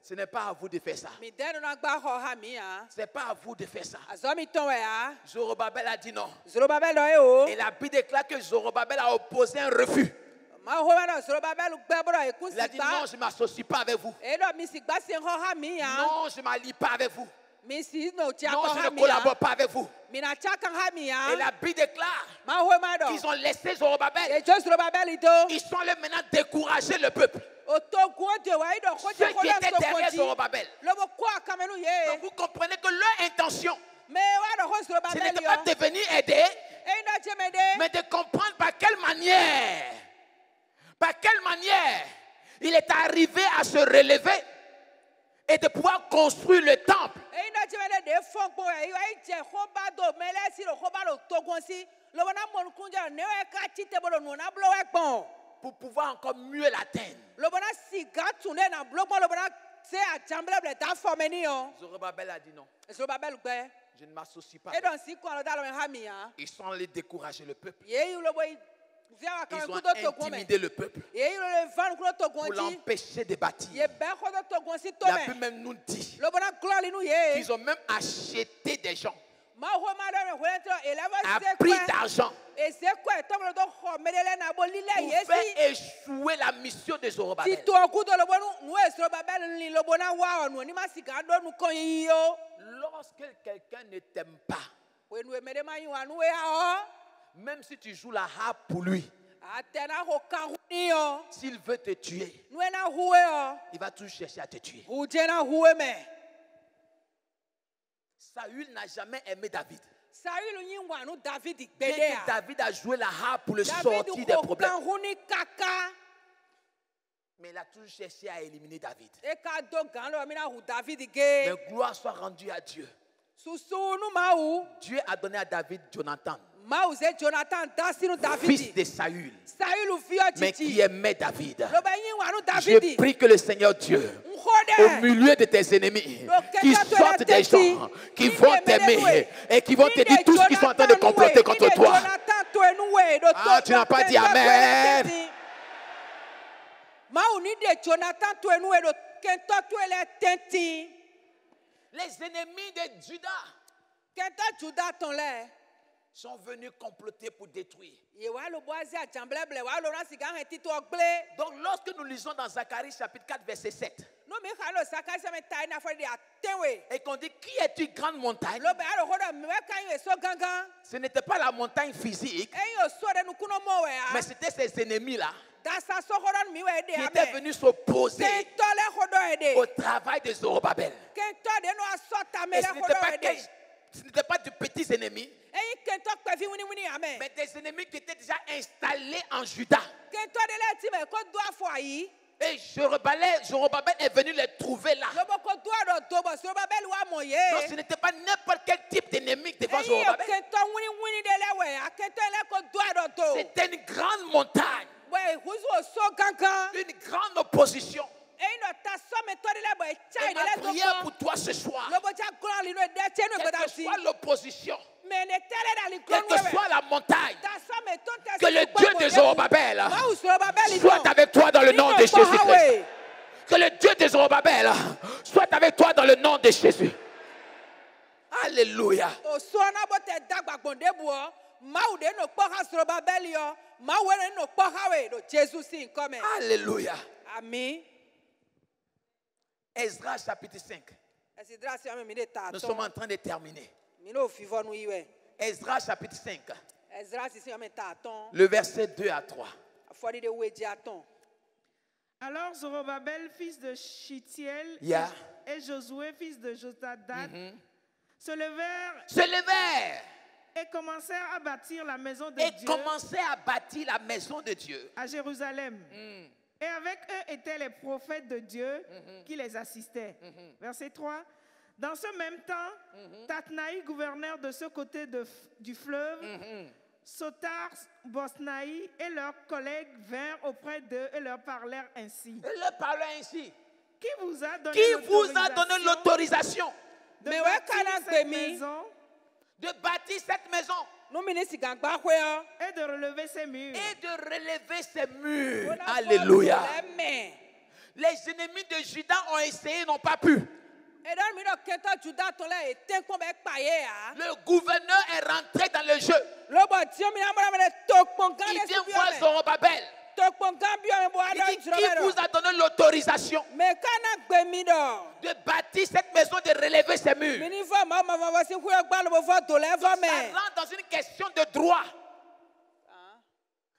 Ce n'est pas à vous de faire ça. Ce n'est pas à vous de faire ça. Zorobabel a dit non. Et la Bible déclare que Zorobabel a opposé un refus. Il a dit non, je ne m'associe pas avec vous. Non, je ne m'allie pas avec vous. Non, je ne collabore pas avec vous. Et la Bible déclare qu'ils ont laissé Zorobabel. Ils sont allés maintenant décourager le peuple. Ceux qui étaient derrière Zorobabel. Donc vous comprenez que leur intention, ce n'était pas de venir aider, mais de comprendre par quelle manière il est arrivé à se relever et de pouvoir construire le temple. Pour pouvoir encore mieux l'atteindre. Zorobabel a dit non. Je ne m'associe pas. Ils sont allés décourager le peuple. Ils ont intimidé le peuple pour l'empêcher de bâtir. La Bible même nous dit qu'ils ont même acheté des gens à prix d'argent pour faire échouer la mission de Zorobabel. Lorsque quelqu'un ne t'aime pas, même si tu joues la harpe pour lui, s'il veut te tuer, il va toujours chercher à te tuer. Saül n'a jamais aimé David. Dès que David a joué la harpe pour le sortir des problèmes, mais il a toujours cherché à éliminer David. Mais gloire soit rendue à Dieu. Dieu a donné à David Jonathan, fils de Saül, mais qui aimait David. Je prie que le Seigneur Dieu, au milieu de tes ennemis, qui sortent des gens qui vont t'aimer et qui vont te dire tout ce qu'ils sont en train de comploter contre toi. Ah, tu n'as pas dit Amen. Les ennemis de Juda sont venus comploter pour détruire. Donc lorsque nous lisons dans Zacharie chapitre 4 verset 7, et qu'on dit qui est-tu grande montagne, ce n'était pas la montagne physique, mais c'était ces ennemis-là qui étaient venus s'opposer au travail de Zorobabel. Et ce n'était pas de petits ennemis, mais des ennemis qui étaient déjà installés en Juda. Et Zorobabel est venu les trouver là. Donc ce n'était pas n'importe quel type d'ennemi devant Zorobabel. C'était une grande montagne, une grande opposition. Et ma prière pour toi ce soir, quelle que soit l'opposition, quelle que soit la montagne, que le Dieu de Zorobabel soit avec toi dans le nom de Jésus-Christ. Que le Dieu de Zorobabel soit avec toi dans le nom de Jésus. Alléluia. Alléluia. Amen. Esdras chapitre 5. Nous sommes en train de terminer. Esdras chapitre 5, Ezra sisi yɔ mɛ ta atɔn. le verset 2 à 3. Afɔdi de wedzi atɔn. Alors Zorobabel, fils de Shittiel, Yeah. et Josué, fils de Josadat, se levèrent Se levèrent et commencèrent à bâtir la maison de et Dieu commençaient à bâtir la maison de Dieu. à Jérusalem. Et avec eux étaient les prophètes de Dieu qui les assistaient. Verset 3. Dans ce même temps, Tatnaï, gouverneur de ce côté du fleuve, Sotar, Bosnaï et leurs collègues vinrent auprès d'eux et leur parlèrent ainsi. Et leur parlait ainsi. Qui vous a donné Qui vous a donné l'autorisation de Mais bâtir ouais, cette Kana maison de bâtir cette maison Numinisi gangba hwɛ. et de relever ses murs? et de relever ces murs? Wona fɔ Alléluia. tolɛ mɛ. Les ennemis de Juda ont essayé, n'ont pas pu. Eɖɔ mi ɖɔ kɛntɛ Juda tɔ lɛ ete kpɔn bɛ kpa ye ya. Le gouverneur est rentré dans le jeu. Lɔbɔ tiɲɛ mi na mɔna mɛ to kpɔn gan Il de vient subi voir yɔ mɛ. Zorobabel. To kpɔn gan bi yɔ mɛ bɔ Il aɖɔ dit, nsirɔ qui mɛ vous dɔ. a donné l'autorisation Mɛ kana gbɛ mi dɔ. de bâtir cette maison, de relever ces murs? Mini fɔ maa ma fɔ si kuyɔ gba lobɔ fɔ tolɛ fɔ Ça mɛ. rentre dans une question de droit.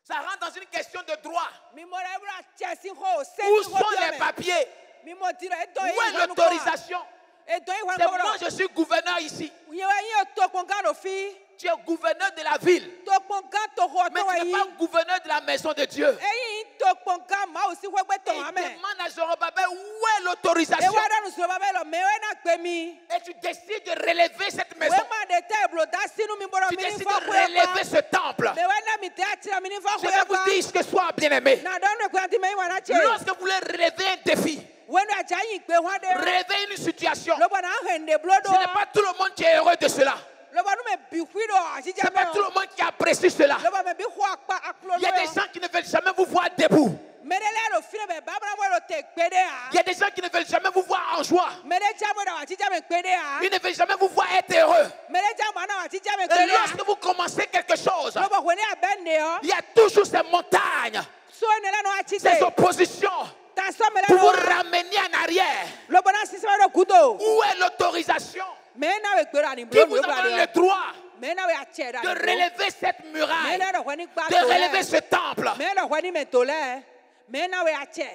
Ça rentre dans une question de droit. Mi mɔra ebura cɛsi xɔ o se Où ni sont xɔ les bi yɔ mɛ. papiers? Mi mɔ ti dɔ edɔ Où yi est xɔ nukɔ. l'autorisation? Edɔ yi xɔ C'est nukɔ moi, dɔ. je suis gouverneur ici. Yɛwɛ yi yɛ to kpɔn gan do fi. Tu es gouverneur de la ville. To kpɔn gan to xɔ Mais to tu wɛ n'es yi. pas gouverneur de la maison de Dieu. Eyi to kpɔn gan maa o si xɔ gbɛ Et tɔn il amɛ. demande à Zorobabel, où est l'autorisation? Ewa ɖe nusrɔ̃ bɛ lɔ mɛ wɛ na gbɛ mi. Et tu décides de relever cette maison. Wɛ ma de tɛ eblo da sinu mi bɔrɔ Tu mi ni décides fɔ de koe relever ba. ce temple. Mɛ wɛ na mi tɛ atira mi ni fɔ Je vais koe vous ba. dire ce que soit bien-aimé. Na dɔn ne koe ti mɛ yi wa na tse. Lorsque vous voulez relever un défi, Wɛ nu atsa yi gbɛ hɔn de. relever une situation, Lɔbɔ na hɛn de blo ce n'est do. pas tout le monde qui est heureux de cela. Lɔbɔ nu mɛ bi hui do asi Ce dza n'est pas mɛ tout o. le monde qui apprécie cela. Lɔbɔ mɛ bi xɔ akpa aklo Il y a des lɔ. gens qui ne veulent jamais vous voir debout. Mɛ de lɛ do fi ne bɛ babana mɔ do te gbe de Il y ya. a des gens qui ne veulent jamais vous voir en joie. Mɛ de dza mɔ da wa ti dza mɛ gbe de ya. Ils ne veulent jamais vous voir être heureux. Mɛ de dza mɔ na wa ti dza mɛ Et gbe de ya. lorsque vous commencez quelque chose, Lɔbɔ ko ne abɛ ne yɔ. il y a toujours ces montagnes, So ne lɛ no ati ces te. oppositions Ta sɔ mɛ lɛ pour vous no. ramener en arrière. Lɔbɔ na sisi wɛ do kudo. Où est l'autorisation Mɛ na wɛ gbɛrɛ ani qui blo vous a donné le droit Mɛ na wɛ atsɛ da de ni blo. relever cette Mɛ muraille, na dɔ hɔ ni gba de to relever lɛ. ce temple? Mɛ na hɔ ni mɛ to lɛ. Mɛ na wɛ atsɛ.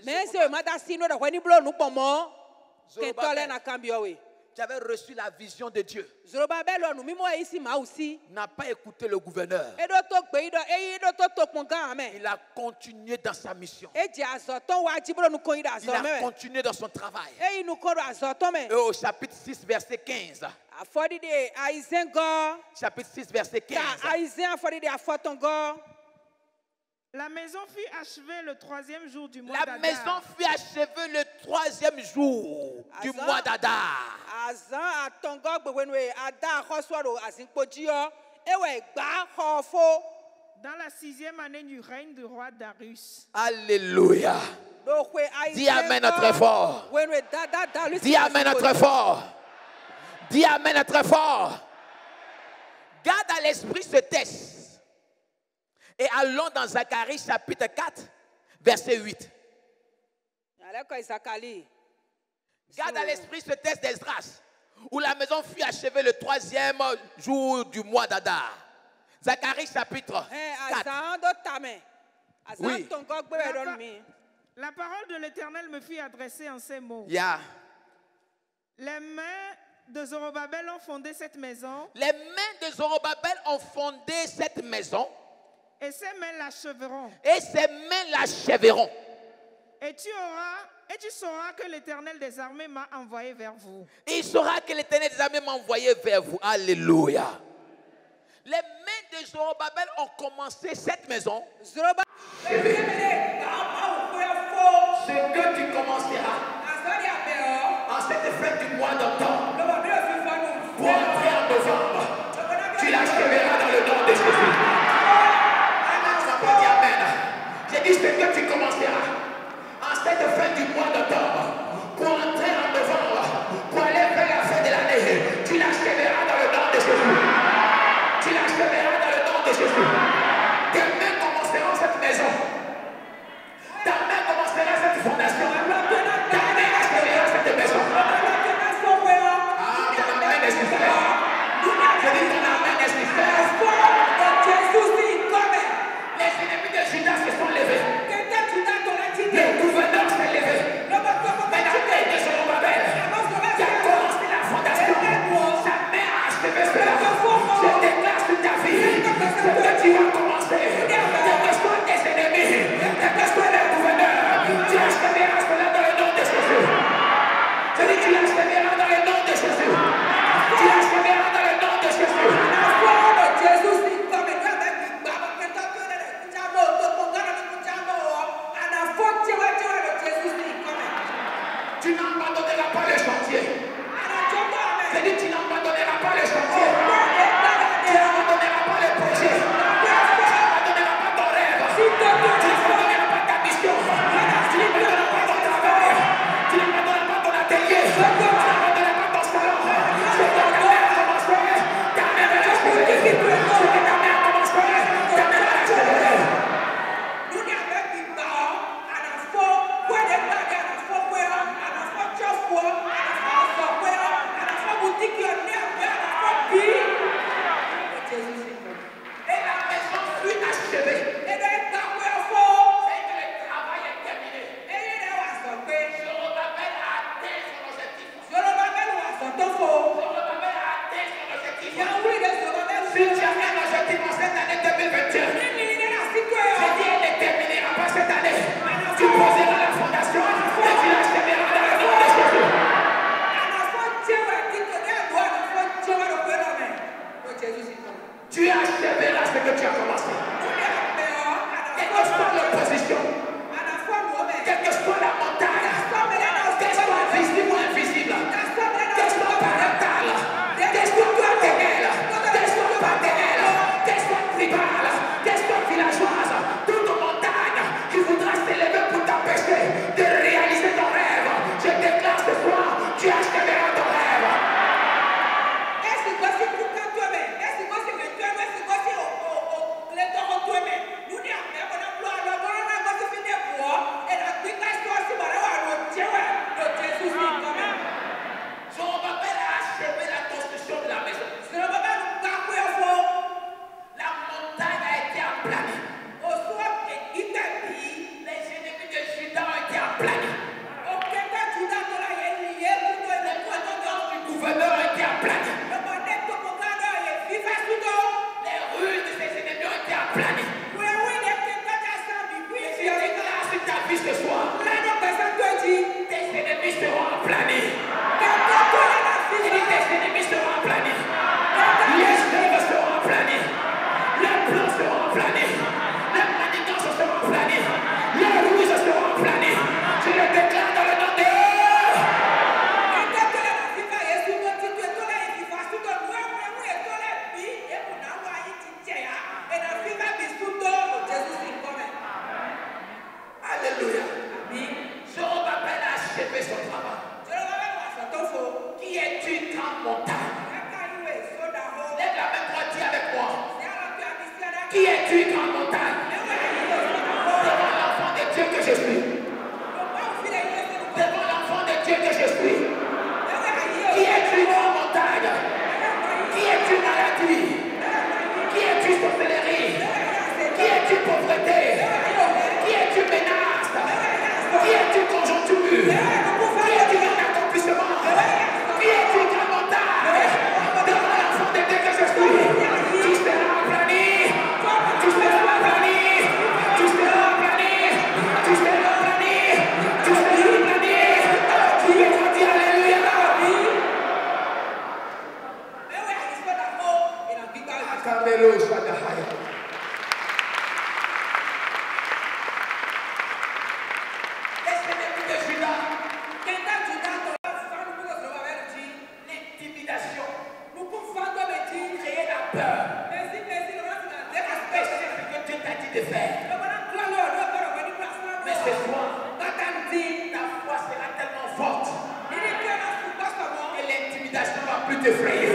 Mɛ se o ma da si no dɔ hɔ ni blo nu kpɔmɔ. Kɛntɔ lɛ na kan bi yɔ we. Tu avais reçu la vision de Dieu. Zorobabel lɔ nu mímɔ yi si ma o si. N'a pas écouté le gouverneur. Eɖo to gbe yi dɔ eyi ɖo to kpɔn gã mɛ. Il a continué dans sa mission. Edzi azɔtɔn wa dzi bolo nukɔ yi ɖe Il azɔ a mɛ. continué dans son travail. Eyi nukɔ ɖo azɔtɔn Et mɛ. au chapitre 6, verset 15. Afɔɖiɖi ayizɛn gɔ. Chapitre 6, verset Ta 15. ayizɛn afɔɖiɖi afɔtɔn gɔ. La maison fut achevée le 3e jour du mois La d'Adar. maison fut achevée le 3e jour du Azan. mois d'Adar. Azã atɔngɔ gbegbenue ada xɔsɔ ɖo azinkpodzi yɔ. Ewɔ gba xɔ fo. Dans la 6e année du règne du roi Darius. Alléluia. Ɖo ƒe ayizɛn Dis Amen très fort. Wenue dada dalu. Dis Amen très fort. Dis Amen très fort. Garde à l'esprit ce texte. Et allons dans Zacharie chapitre 4, verset 8. Ale kɔ Isakali. Garde à l'esprit ce texte d'Esdras, où la maison fut achevée le 3e jour du mois d'Adar. Zacharie chapitre 4. Azã do tame. Azã Oui. tɔngɔ gbɛɛ ɖo mi. La parole de l'Éternel me fut adressée en ces mots. Yeah. Les mains de Zorobabel ont fondé cette maison Les mains de Zorobabel ont fondé cette maison et ces mains l'achèveront. et ses mains l'achèveront. Et tu sauras que l'Éternel des armées m'a envoyé vers vous. Et il saura que l'Éternel des armées m'a envoyé vers vous. Alléluia. Les mains de Zorobabel ont commencé cette maison. Zoroba. Ce que tu commenceras en cette fête du mois d'octobre pour entrer en novembre, tu l'achèveras dans le nom de Jésus. Amen, tu n'as pas dit Amen. J'ai dit ce que tu commenceras en cette fête du mois d'octobre pour entrer en novembre, pour aller vers la fin de l'année, tu l'achèveras dans le nom de Jésus. Tu l'achèveras dans le nom de Jésus. Tes mains commenceront cette maison. Ta main commencera cette fondation. Ta main achèvera cette maison. Ah, ton amen est suffisant. aplanis. Les ennemis de Juda ont été aplanis. Le gouverneur a été aplani. Les rues de ses ennemis ont été aplanies. Si tu déclares sur ta vie ce soir, tes ennemis seront aplanis. Tes ennemis seront aplanis. Les œuvres seront aplanis. Les plans seront aplanis. Les manigances seront aplanis. Les ruses seront aplanis. Je le déclare dans le nom de Alléluia. Zorobabel a achevé son travail. Qui es-tu, grande montagne? Lève la main droite, dis avec moi. Qui es-tu, grande montagne? Devant l'enfant de Dieu que je suis. Devant l'enfant de Dieu que je suis. Qui es-tu, grande montagne? Qui es-tu, maladie? Qui es-tu, sorcellerie? Qui es-tu, pauvreté? Qui es-tu, menace? Qui es-tu, conjoncture? Qui es-tu, non-accomplissement? Qui es-tu, grande montagne? Devant l'enfant de Dieu que je suis. Tu seras aplani. Tu seras aplani. Tu seras aplani. Tu seras aplani. Tu seras aplani. Tu veux dire alléluia. Akamelo Shadahaya. L'intimidation. Créer la peur. Empêcher ce que Dieu t'a dit de faire. Mais ce soir, ta foi sera tellement forte que l'intimidation ne va plus t'effrayer.